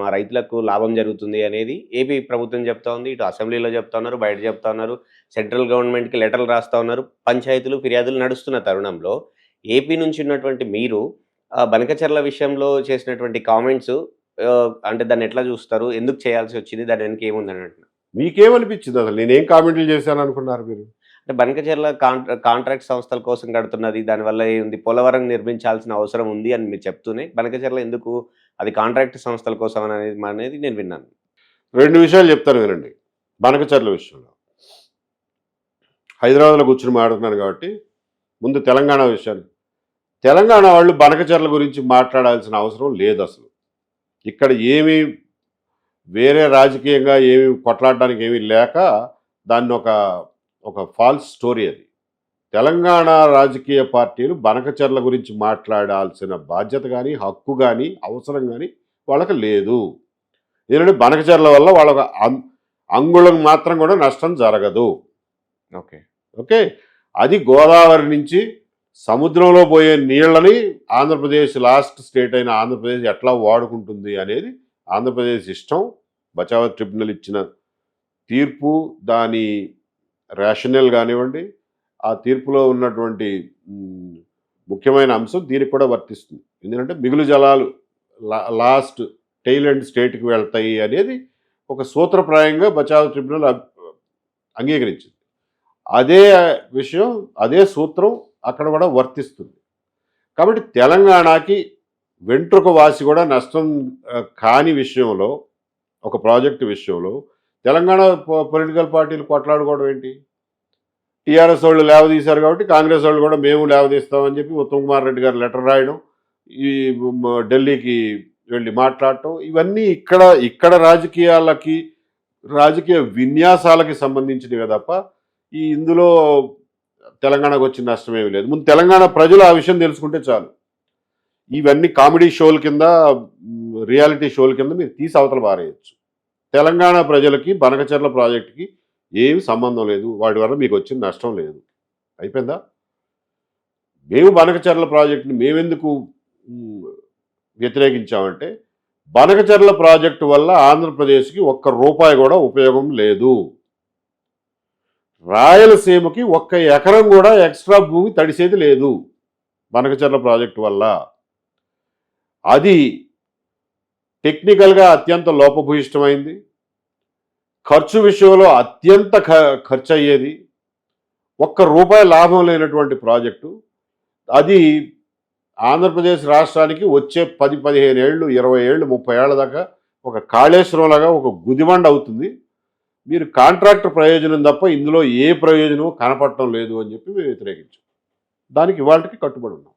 మా రైతులకు లాభం జరుగుతుంది అనేది ఏపీ ప్రభుత్వం చెప్తా ఉంది. ఇటు అసెంబ్లీలో చెప్తా ఉన్నారు, బయట చెప్తా ఉన్నారు, సెంట్రల్ గవర్నమెంట్కి లెటర్లు రాస్తా ఉన్నారు. పంచాయతీలు ఫిర్యాదులు నడుస్తున్న తరుణంలో ఏపీ నుంచి ఉన్నటువంటి మీరు బనకచెర్ల విషయంలో చేసినటువంటి కామెంట్స్ అంటే దాన్ని ఎట్లా చూస్తారు? ఎందుకు చేయాల్సి వచ్చింది? దాని వెనక ఏముందని అంటున్నారు. మీకేమనిపించింది? అసలు నేనేం కామెంట్లు చేశాను అనుకున్నారు మీరు? అంటే బనకచెర్ల కాంట్రాక్ట్ సంస్థల కోసం కడుతున్నది, దానివల్ల ఏముంది, పోలవరం నిర్మించాల్సిన అవసరం ఉంది అని మీరు చెప్తూనే బనకచెర్ల ఎందుకు అది కాంట్రాక్ట్ సంస్థల కోసం అనేది నేను విన్నాను. 2 విషయాలు చెప్తాను వినండి. బనకచెర్ల విషయంలో హైదరాబాద్లో కూర్చుని మాట్లాడుతున్నాను కాబట్టి ముందు తెలంగాణ విషయాలు. తెలంగాణ వాళ్ళు బనకచర్ల గురించి మాట్లాడాల్సిన అవసరం లేదు అసలు. ఇక్కడ ఏమీ వేరే రాజకీయంగా ఏమి కొట్లాడడానికి ఏమీ లేక దాన్ని ఒక ఫాల్స్ స్టోరీ అది. తెలంగాణ రాజకీయ పార్టీలు బనకచర్ల గురించి మాట్లాడాల్సిన బాధ్యత కానీ, హక్కు కానీ, అవసరం కానీ వాళ్ళకి లేదు. ఎందుకంటే బనకచర్ల వల్ల వాళ్ళకు అంగుళం మాత్రం కూడా నష్టం జరగదు. ఓకే. ఓకే. అది గోదావరి నుంచి సముద్రంలో పోయే నీళ్ళని ఆంధ్రప్రదేశ్ లాస్ట్ స్టేట్ అయిన ఆంధ్రప్రదేశ్ ఎట్లా వాడుకుంటుంది అనేది ఆంధ్రప్రదేశ్ ఇష్టం. బచావత్ ట్రిబ్యునల్ ఇచ్చిన తీర్పు, దాని రేషనల్ కానివ్వండి, ఆ తీర్పులో ఉన్నటువంటి ముఖ్యమైన అంశం దీనికి కూడా వర్తిస్తుంది. ఎందుకంటే మిగులు జలాలు లాస్ట్ టెయిల్ ఎండ్ స్టేట్కి వెళ్తాయి అనేది ఒక సూత్రప్రాయంగా బచావత్ ట్రిబ్యునల్ అంగీకరించింది. అదే విషయం, అదే సూత్రం అక్కడ కూడా వర్తిస్తుంది. కాబట్టి తెలంగాణకి వెంట్రుక వాసి కూడా నష్టం కాని విషయంలో, ఒక ప్రాజెక్టు విషయంలో తెలంగాణ పొలిటికల్ పార్టీలు కొట్లాడుకోవడం ఏంటి? టీఆర్ఎస్ వాళ్ళు లేవదీశారు కాబట్టి కాంగ్రెస్ వాళ్ళు కూడా మేము లేవదీస్తామని చెప్పి ఉత్తమ్ కుమార్ రెడ్డి గారు లెటర్ రాయడం, ఈ ఢిల్లీకి వెళ్ళి మాట్లాడటం, ఇవన్నీ ఇక్కడ రాజకీయాలకి, రాజకీయ విన్యాసాలకి సంబంధించినవే తప్ప ఇందులో తెలంగాణకు వచ్చిన నష్టం ఏమీ లేదు. ముందు తెలంగాణ ప్రజలు ఆ విషయం తెలుసుకుంటే చాలు. ఇవన్నీ కామెడీ షోల కింద, రియాలిటీ షోల కింద మీరు తీసి అవతల పారేయచ్చు. తెలంగాణ ప్రజలకి బనకచర్ల ప్రాజెక్టుకి ఏమి సంబంధం లేదు, వాటి వల్ల మీకు వచ్చిన నష్టం లేదు. అయిపోయిందా? మేము బనకచర్ల ప్రాజెక్టుని మేమెందుకు వ్యతిరేకించామంటే, బనకచర్ల ప్రాజెక్టు వల్ల ఆంధ్రప్రదేశ్కి ఒక్క రూపాయి కూడా ఉపయోగం లేదు. రాయలసీమకి ఒక్క ఎకరం కూడా ఎక్స్ట్రా భూమి తడిసేది లేదు బనకచర్ల ప్రాజెక్టు వల్ల. అది టెక్నికల్గా అత్యంత లోపభూయిష్టమైంది, ఖర్చు విషయంలో అత్యంత ఖర్చు అయ్యేది, ఒక్క రూపాయి లాభం లేనటువంటి ప్రాజెక్టు. అది ఆంధ్రప్రదేశ్ రాష్ట్రానికి వచ్చే 10-15 ఏళ్ళు, 20 ఏళ్ళు, 30 ఏళ్ల దాకా ఒక కాళేశ్వరంలాగా ఒక గుదిబండ అవుతుంది. మీరు కాంట్రాక్టర్ ప్రయోజనం తప్ప ఇందులో ఏ ప్రయోజనం కనపడటం లేదు అని చెప్పి మేము వ్యతిరేకించాం. దానికి ఇవాళకి కట్టుబడి ఉన్నాం.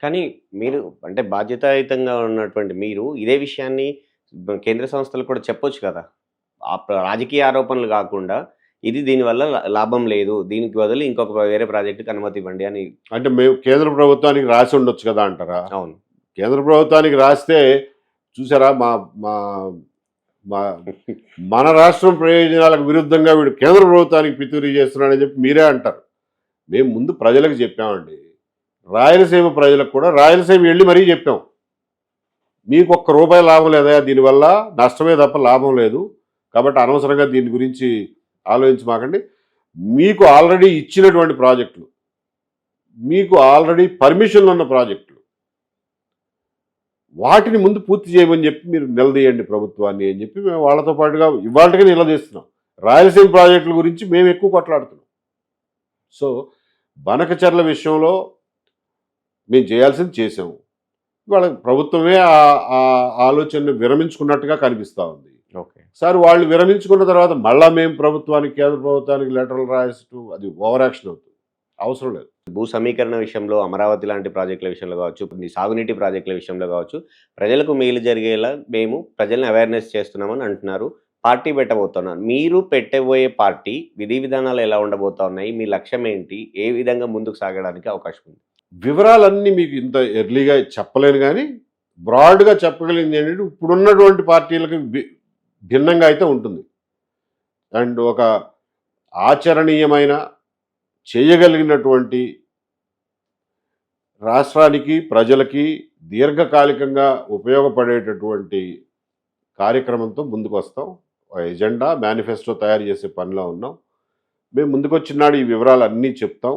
కానీ మీరు అంటే బాధ్యతాయుతంగా ఉన్నటువంటి మీరు ఇదే విషయాన్ని కేంద్ర సంస్థలు కూడా చెప్పొచ్చు కదా. రాజకీయ ఆరోపణలు కాకుండా ఇది దీనివల్ల లాభం లేదు, దీనికి బదులు ఇంకొక వేరే ప్రాజెక్టుకి అనుమతి ఇవ్వండి అని. అంటే మేము కేంద్ర ప్రభుత్వానికి రాసి ఉండొచ్చు కదా అంటారా? అవును. కేంద్ర ప్రభుత్వానికి రాస్తే చూసారా, మా మా మన రాష్ట్రం ప్రయోజనాలకు విరుద్ధంగా వీడు కేంద్ర ప్రభుత్వానికి పితూరీ చేస్తున్నాడని చెప్పి మీరే అంటారు. మేము ముందు ప్రజలకు చెప్పామండి, రాయలసీమ ప్రజలకు కూడా రాయలసీమ వెళ్ళి మరీ చెప్పాం, మీకు ఒక్క రూపాయి లాభం లేదా, దీనివల్ల నష్టమే తప్ప లాభం లేదు, కాబట్టి అనవసరంగా దీని గురించి ఆలోచించమాకండి. మీకు ఆల్రెడీ ఇచ్చినటువంటి ప్రాజెక్టులు, మీకు ఆల్రెడీ పర్మిషన్లు ఉన్న ప్రాజెక్టులు, వాటిని ముందు పూర్తి చేయమని చెప్పి మీరు నిలదీయండి ప్రభుత్వాన్ని అని చెప్పి మేము వాళ్ళతో పాటుగా ఇవాళకి నిలదీస్తున్నాం. రాయలసీమ ప్రాజెక్టుల గురించి మేము ఎక్కువ కొట్లాడుతున్నాం. సో బనకచర్ల విషయంలో మేము చేయాల్సింది చేసాము. వాళ్ళ ప్రభుత్వమే ఆ ఆలోచనను విరమించుకున్నట్టుగా కనిపిస్తూ ఉంది. ఓకే సార్, వాళ్ళు విరమించుకున్న తర్వాత మళ్ళా మేము ప్రభుత్వానికి, కేంద్ర ప్రభుత్వానికి లెటర్లు రాయటం, అది ఓవర్ యాక్షన్ అవుతుంది. అవసరం లేదు. భూ సమీకరణ విషయంలో, అమరావతి లాంటి ప్రాజెక్టుల విషయంలో కావచ్చు, కొన్ని సాగునీటి ప్రాజెక్టుల విషయంలో కావచ్చు, ప్రజలకు మేలు జరిగేలా మేము ప్రజల్ని అవేర్నెస్ చేస్తున్నామని అంటున్నారు. పార్టీ పెట్టబోతున్నారు. మీరు పెట్టబోయే పార్టీ విధి విధానాలు ఎలా ఉండబోతా ఉన్నాయి? మీ లక్ష్యం ఏంటి? ఏ విధంగా ముందుకు సాగడానికి అవకాశం ఉంది? వివరాలన్నీ మీకు ఇంత ఎర్లీగా చెప్పలేను, కానీ బ్రాడ్గా చెప్పగలిగింది ఏంటంటే, ఇప్పుడున్నటువంటి పార్టీలకు భిన్నంగా అయితే ఉంటుంది. అండ్ ఒక ఆచరణీయమైన, చేయగలిగినటువంటి, రాష్ట్రానికి, ప్రజలకి దీర్ఘకాలికంగా ఉపయోగపడేటటువంటి కార్యక్రమంతో ముందుకు వస్తాం. ఎజెండా, మేనిఫెస్టో తయారు చేసే పనిలో ఉన్నాం. మేము ముందుకొచ్చినాడు ఈ వివరాలు అన్నీ చెప్తాం,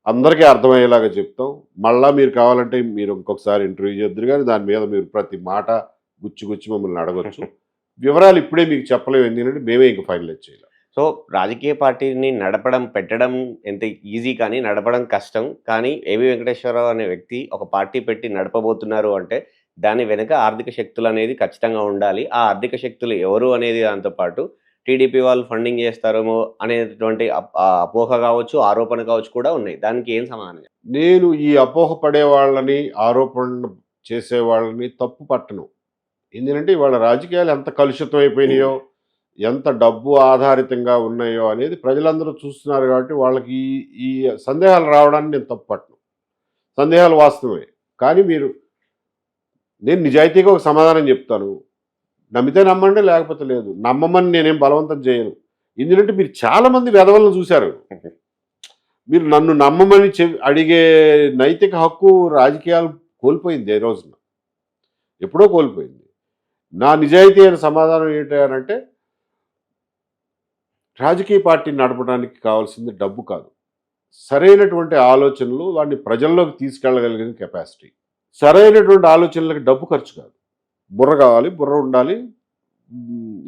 అందరికీ అర్థమయ్యేలాగా చెప్తాం. మళ్ళీ మీరు కావాలంటే మీరు ఇంకొకసారి ఇంటర్వ్యూ చేద్దరు, కానీ దాని మీద మీరు ప్రతి మాట గుచ్చి మమ్మల్ని అడగచ్చు. వివరాలు ఇప్పుడే మీకు చెప్పలేము, ఎందుకంటే మేమే ఇంక ఫైనలైజ్ చేయాలి. సో రాజకీయ పార్టీని నడపడం, పెట్టడం ఎంత ఈజీ, కానీ నడపడం కష్టం. కానీ ఏవి వెంకటేశ్వరరావు అనే వ్యక్తి ఒక పార్టీ పెట్టి నడపబోతున్నారు అంటే దాని వెనుక ఆర్థిక శక్తులు అనేది ఖచ్చితంగా ఉండాలి. ఆ ఆర్థిక శక్తులు ఎవరు అనేది దాంతోపాటు టీడీపీ వాళ్ళు ఫండింగ్ చేస్తారేమో అనేటువంటి అపోహ కావచ్చు, ఆరోపణ కావచ్చు కూడా ఉన్నాయి. దానికి ఏం సమాధానం? నేను ఈ అపోహ పడే వాళ్ళని, ఆరోపణ చేసే వాళ్ళని తప్పు పట్టను. ఎందుకంటే ఇవాళ రాజకీయాలు ఎంత కలుషితం అయిపోయినాయో, ఎంత డబ్బు ఆధారితంగా ఉన్నాయో అనేది ప్రజలందరూ చూస్తున్నారు కాబట్టి వాళ్ళకి ఈ ఈ సందేహాలు రావడాన్ని నేను తప్పు పట్టను. సందేహాలు వాస్తవమే. కానీ నేను నిజాయితీగా ఒక సమాధానం చెప్తాను. నమ్మితే నమ్మండి, లేకపోతే లేదు. నమ్మమని నేనేం బలవంతం చేయను. ఎందుకంటే మీరు చాలామంది వెధవలను చూశారు. మీరు నన్ను నమ్మమని అడిగే నైతిక హక్కు రాజకీయాలు కోల్పోయింది ఈ రోజున. ఎప్పుడో కోల్పోయింది. నా నిజాయితీ అయిన సమాధానం ఏంటంటే రాజకీయ పార్టీని నడపడానికి కావాల్సింది డబ్బు కాదు. సరైనటువంటి ఆలోచనలు వాటిని ప్రజల్లోకి తీసుకెళ్ళగలిగిన కెపాసిటీ. సరైనటువంటి ఆలోచనలకు డబ్బు ఖర్చు కాదు. బుర్ర కావాలి, బుర్ర ఉండాలి,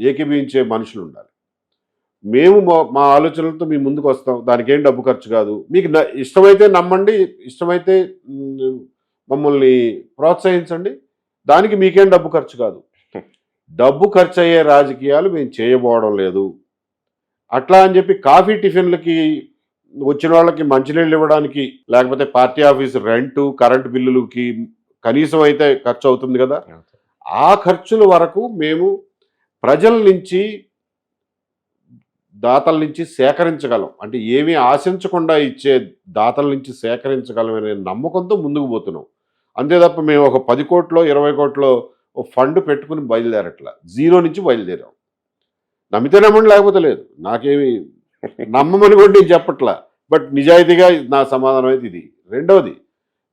ఏకీభవించే మనుషులు ఉండాలి. మేము మా ఆలోచనలతో మీ ముందుకు వస్తాం. దానికి ఏం డబ్బు ఖర్చు కాదు. మీకు ఇష్టమైతే నమ్మండి, ఇష్టమైతే మమ్మల్ని ప్రోత్సహించండి. దానికి మీకేం డబ్బు ఖర్చు కాదు. డబ్బు ఖర్చు అయ్యే రాజకీయాలు మేము చేయబోవడం లేదు. అట్లా అని చెప్పి కాఫీ టిఫిన్లకి వచ్చిన వాళ్ళకి మంచినీళ్ళు ఇవ్వడానికి, లేకపోతే పార్టీ ఆఫీస్ రెంటు, కరెంటు బిల్లులకి కనీసం అయితే ఖర్చు అవుతుంది కదా, ఆ ఖర్చుల వరకు మేము ప్రజల నుంచి, దాతల నుంచి సేకరించగలం. అంటే ఏమీ ఆశించకుండా ఇచ్చే దాతల నుంచి సేకరించగలమనే నమ్మకంతో ముందుకు పోతున్నాం. అంతే తప్ప మేము ఒక 10 కోట్లో 20 కోట్లో ఫండ్ పెట్టుకుని బయలుదేరట్లా. జీరో నుంచి బయలుదేరాం. నమ్మితే నమ్మండి, లేకపోతే లేదు. నాకేమి నమ్మమని కూడా నేను చెప్పట్లా. బట్ నిజాయితీగా నా సమాధానం అయితే ఇది. రెండవది,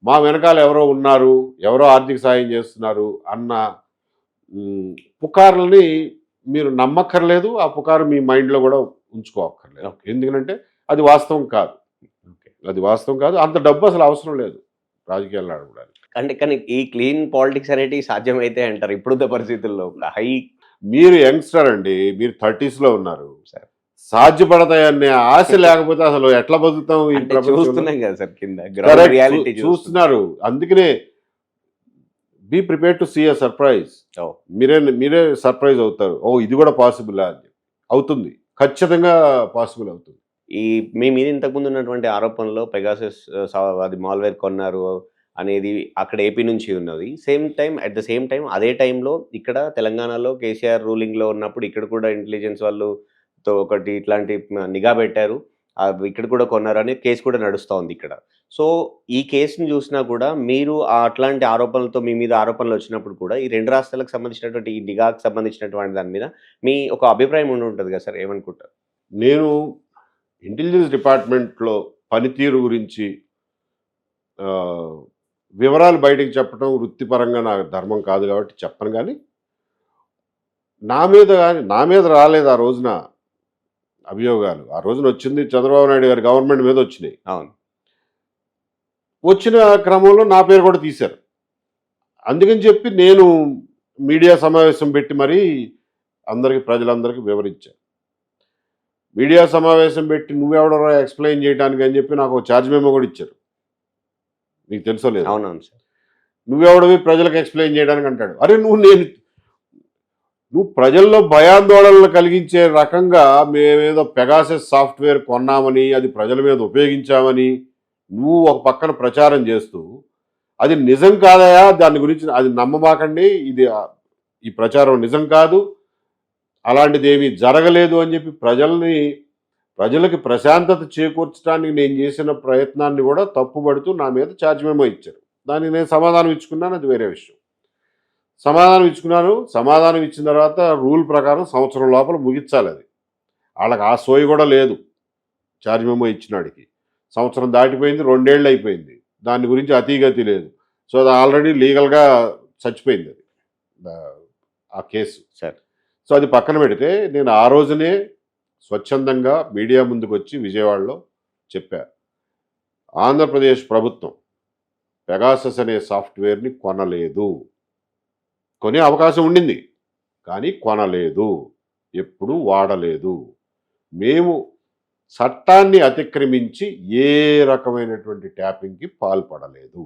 మా వెనకాల ఎవరో ఉన్నారు, ఎవరో ఆర్థిక సాయం చేస్తున్నారు అన్న పుకార్లని మీరు నమ్మక్కర్లేదు. ఆ పుకారు మీ మైండ్లో కూడా ఉంచుకోక్కర్లేదు. ఎందుకంటే అది వాస్తవం కాదు. అది వాస్తవం కాదు. అంత డబ్బు అసలు అవసరం లేదు రాజకీయాలు ఆడడానికి. అంటే కానీ ఈ క్లీన్ పాలిటిక్స్ అనేటివి సాధ్యమైతే అంటారు ఇప్పుడున్న పరిస్థితుల్లో? మీరు యంగ్స్టర్ అండి, మీరు 30sలో ఉన్నారు. సాధ్యపడతాయనే ఆశ లేకపోతే అసలు ఎట్లా బతుకుతాం ఈ చూస్తున్నాం కదా సార్, కింద రియాలిటీ చూస్తున్నారు. అందుకనే be prepare to see a surprise. మీరే సర్ప్రైజ్ అవుతారు. ఇది కూడా పాసిబుల్ అని. అవుతుంది, ఖచ్చితంగా పాసిబుల్ అవుతుంది. ఈ మీ మీద ఇంతకుముందు ఉన్నటువంటి ఆరోపణలో పెగాసస్ అది మాల్వేర్ కొన్నారు అనేది అక్కడ ఏపీ నుంచి ఉన్నది. అట్ ద సేమ్ టైం అదే టైంలో ఇక్కడ తెలంగాణలో కేసీఆర్ రూలింగ్లో ఉన్నప్పుడు ఇక్కడ కూడా ఇంటెలిజెన్స్ వాళ్ళతో ఒకటి ఇట్లాంటి నిఘా పెట్టారు, ఇక్కడ కూడా కొన్నారు అనే కేసు కూడా నడుస్తూ ఉంది ఇక్కడ. సో ఈ కేసుని చూసినా కూడా మీరు అట్లాంటి ఆరోపణలతో మీ మీద ఆరోపణలు వచ్చినప్పుడు కూడా ఈ 2 రాష్ట్రాలకు సంబంధించినటువంటి ఈ నిఘాకు సంబంధించినటువంటి దాని మీద మీ ఒక అభిప్రాయం ఉండి ఉంటుంది కదా సార్, ఏమనుకుంటారు? నేను ఇంటెలిజెన్స్ డిపార్ట్మెంట్లో పనితీరు గురించి వివరాలు బయటకు చెప్పడం వృత్తిపరంగా నాకు ధర్మం కాదు కాబట్టి చెప్పను. కానీ నా మీద రాలేదు ఆ రోజున అభియోగాలు. ఆ రోజున వచ్చింది చంద్రబాబు నాయుడు గారి గవర్నమెంట్ మీద వచ్చినాయి. అవును, వచ్చిన క్రమంలో నా పేరు కూడా తీశారు. అందుకని చెప్పి నేను మీడియా సమావేశం పెట్టి మరీ ప్రజలందరికీ వివరించాను. మీడియా సమావేశం పెట్టి నువ్వెవడో ఎక్స్ప్లెయిన్ చేయడానికి అని చెప్పి నాకు ఛార్జ్ మెమో కూడా ఇచ్చారు. నీకు తెలుసో లేదు? అవునవును సార్. నువ్వెవడవి ప్రజలకు ఎక్స్ప్లెయిన్ చేయడానికి అంటాడు. అరే నువ్వు ప్రజల్లో భయాందోళనలు కలిగించే రకంగా మేమేదో పెగాసస్ సాఫ్ట్వేర్ కొన్నామని, అది ప్రజల మీద ఉపయోగించామని నువ్వు ఒక పక్కన ప్రచారం చేస్తూ, అది నిజం కాదయా, దాని గురించి అది నమ్మబాకండి, ఈ ప్రచారం నిజం కాదు, అలాంటిది ఏమీ జరగలేదు అని చెప్పి ప్రజలకి ప్రశాంతత చేకూర్చడానికి నేను చేసిన ప్రయత్నాన్ని కూడా తప్పుపడుతూ నా మీద ఛార్జ్ మెమో ఇచ్చారు. దానికి నేను సమాధానం ఇచ్చుకున్నాను, అది వేరే విషయం. సమాధానం ఇచ్చిన తర్వాత రూల్ ప్రకారం సంవత్సరం లోపల ముగించాలి. అది వాళ్ళకి ఆ సోయి కూడా లేదు. ఛార్జ్ మెమో ఇచ్చినాడికి సంవత్సరం దాటిపోయింది, 2 ఏళ్ళు అయిపోయింది. దాని గురించి అతీగతి లేదు. సో అది ఆల్రెడీ లీగల్గా చచ్చిపోయింది అది ఆ కేసు. సార్, సో అది పక్కన పెడితే నేను ఆ రోజునే స్వచ్ఛందంగా మీడియా ముందుకు వచ్చి విజయవాడలో చెప్పా, ఆంధ్రప్రదేశ్ ప్రభుత్వం పెగాసస్ అనే సాఫ్ట్వేర్ని కొనలేదు. కొనే అవకాశం ఉండింది కానీ కొనలేదు, ఎప్పుడూ వాడలేదు. మేము చట్టాన్ని అతిక్రమించి ఏ రకమైనటువంటి ట్యాపింగ్కి పాల్పడలేదు.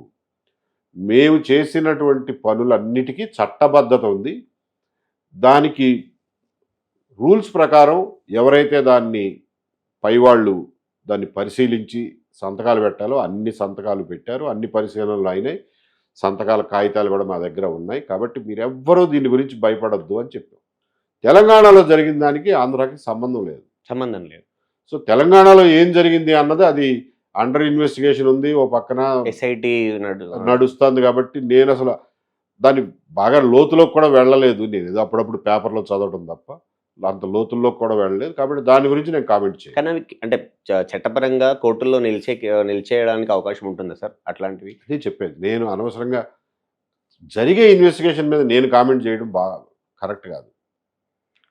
మేము చేసినటువంటి పనులన్నిటికీ చట్టబద్ధత ఉంది. దానికి రూల్స్ ప్రకారం ఎవరైతే దాన్ని పైవాళ్ళు దాన్ని పరిశీలించి సంతకాలు పెట్టాలో అన్ని సంతకాలు పెట్టారు, అన్ని పరిశీలనలు అయినాయి, సంతకాల కాగితాలు కూడా మా దగ్గర ఉన్నాయి. కాబట్టి మీరెవ్వరూ దీని గురించి భయపడొద్దు అని చెప్పాం. తెలంగాణలో జరిగిన దానికి ఆంధ్రాకి సంబంధం లేదు. సంబంధం లేదు. సో తెలంగాణలో ఏం జరిగింది అన్నది అది అండర్ ఇన్వెస్టిగేషన్ ఉంది, ఓ పక్కన ఎస్ఐటి నడుస్తుంది. కాబట్టి నేను అసలు దాన్ని బాగా లోతులోకి కూడా వెళ్ళలేదు. నేను ఏదో అప్పుడప్పుడు పేపర్లో చదవడం తప్ప అంత లోతుల్లోకి కూడా వెళ్ళలేదు. కాబట్టి దాని గురించి నేను కామెంట్ చేయను. కానీ అవి అంటే చట్టపరంగా కోర్టుల్లో నిలిచేయడానికి అవకాశం ఉంటుందా సార్ అట్లాంటివి? అదే చెప్పేది. నేను అనవసరంగా జరిగే ఇన్వెస్టిగేషన్ మీద నేను కామెంట్ చేయడం బాగా కరెక్ట్ కాదు.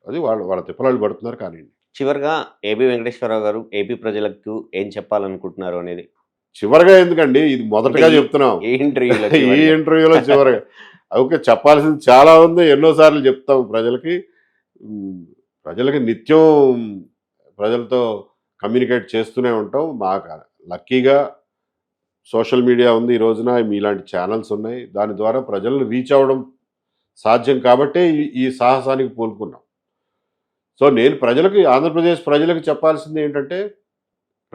అది వాళ్ళ తిప్పలాళ్ళు పడుతున్నారు. కానీ చివరిగా ఏబి వెంకటేశ్వరరావు గారు ఏపీ ప్రజలకు ఏం చెప్పాలనుకుంటున్నారు అనేది చివరిగా ఎందుకండి, ఇది మొదటగా చెప్తున్నాం ఏ ఇంటర్వ్యూలో ఈ ఇంటర్వ్యూలో చివరిగా. ఓకే, చెప్పాల్సింది చాలా ఉంది, ఎన్నోసార్లు చెప్తాం ప్రజలకి. ప్రజలకి నిత్యం ప్రజలతో కమ్యూనికేట్ చేస్తూనే ఉంటాం. మాకు లక్కీగా సోషల్ మీడియా ఉంది, ఈ రోజున మీలాంటి ఛానల్స్ ఉన్నాయి. దాని ద్వారా ప్రజలను రీచ్ అవ్వడం సాధ్యం కాబట్టే ఈ సాహసానికి పూనుకున్నాం. సో నేను ఆంధ్రప్రదేశ్ ప్రజలకు చెప్పాల్సింది ఏంటంటే,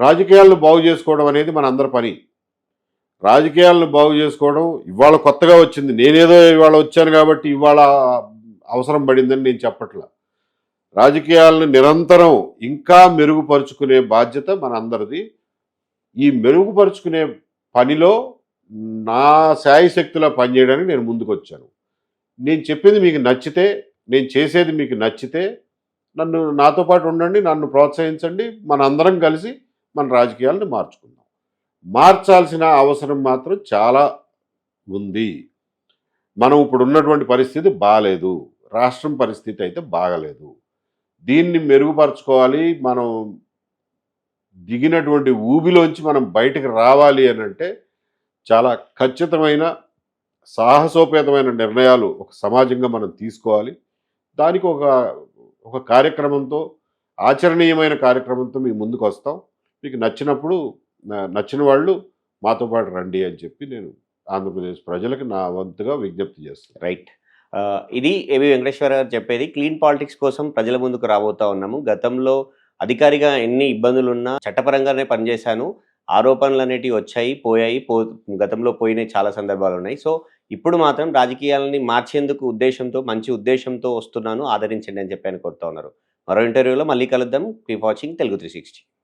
రాజకీయాలను బాగు చేసుకోవడం అనేది మన అందరి పని. రాజకీయాలను బాగు చేసుకోవడం ఇవాళ కొత్తగా వచ్చింది. నేనేదో ఇవాళ వచ్చాను కాబట్టి ఇవాళ అవసరం పడిందని నేను చెప్పట్లా. రాజకీయాలను నిరంతరం ఇంకా మెరుగుపరుచుకునే బాధ్యత మన అందరిది. ఈ మెరుగుపరుచుకునే పనిలో నా శాయశక్తిలో పనిచేయడానికి నేను ముందుకు వచ్చాను. నేను చెప్పింది మీకు నచ్చితే, నేను చేసేది మీకు నచ్చితే నాతో పాటు ఉండండి, నన్ను ప్రోత్సహించండి. మన అందరం కలిసి మన రాజకీయాలను మార్చుకుందాం. మార్చాల్సిన అవసరం మాత్రం చాలా ఉంది. మనం ఇప్పుడు ఉన్నటువంటి పరిస్థితి బాగాలేదు, రాష్ట్రం పరిస్థితి అయితే బాగలేదు. దీన్ని మెరుగుపరచుకోవాలి. మనం దిగినటువంటి ఊబిలోంచి మనం బయటకు రావాలి అని అంటే చాలా ఖచ్చితమైన సాహసోపేతమైన నిర్ణయాలు ఒక సమాజంగా మనం తీసుకోవాలి. దానికి ఒక కార్యక్రమంతో, ఆచరణీయమైన కార్యక్రమంతో మీ ముందుకు వస్తాం. మీకు నచ్చిన వాళ్ళు మాతో పాటు రండి అని చెప్పి నేను ఆంధ్రప్రదేశ్ ప్రజలకు నా వంతుగా విజ్ఞప్తి చేస్తాను. రైట్. ఇది ఏబి వెంకటేశ్వర గారు చెప్పేది. క్లీన్ పాలిటిక్స్ కోసం ప్రజల ముందుకు రాబోతా ఉన్నాము. గతంలో అధికారిగా ఎన్ని ఇబ్బందులున్నా చట్టపరంగానే పనిచేశాను. ఆరోపణలు అనేటివి వచ్చాయి, పోయాయి, గతంలో పోయినాయి, చాలా సందర్భాలు ఉన్నాయి. సో ఇప్పుడు మాత్రం రాజకీయాలని మార్చేందుకు మంచి ఉద్దేశంతో వస్తున్నాను, ఆదరించండి అని చెప్పి కోరుతా ఉన్నారు. మరో ఇంటర్వ్యూలో మళ్ళీ కలుద్దాం. Keep watching Telugu 360.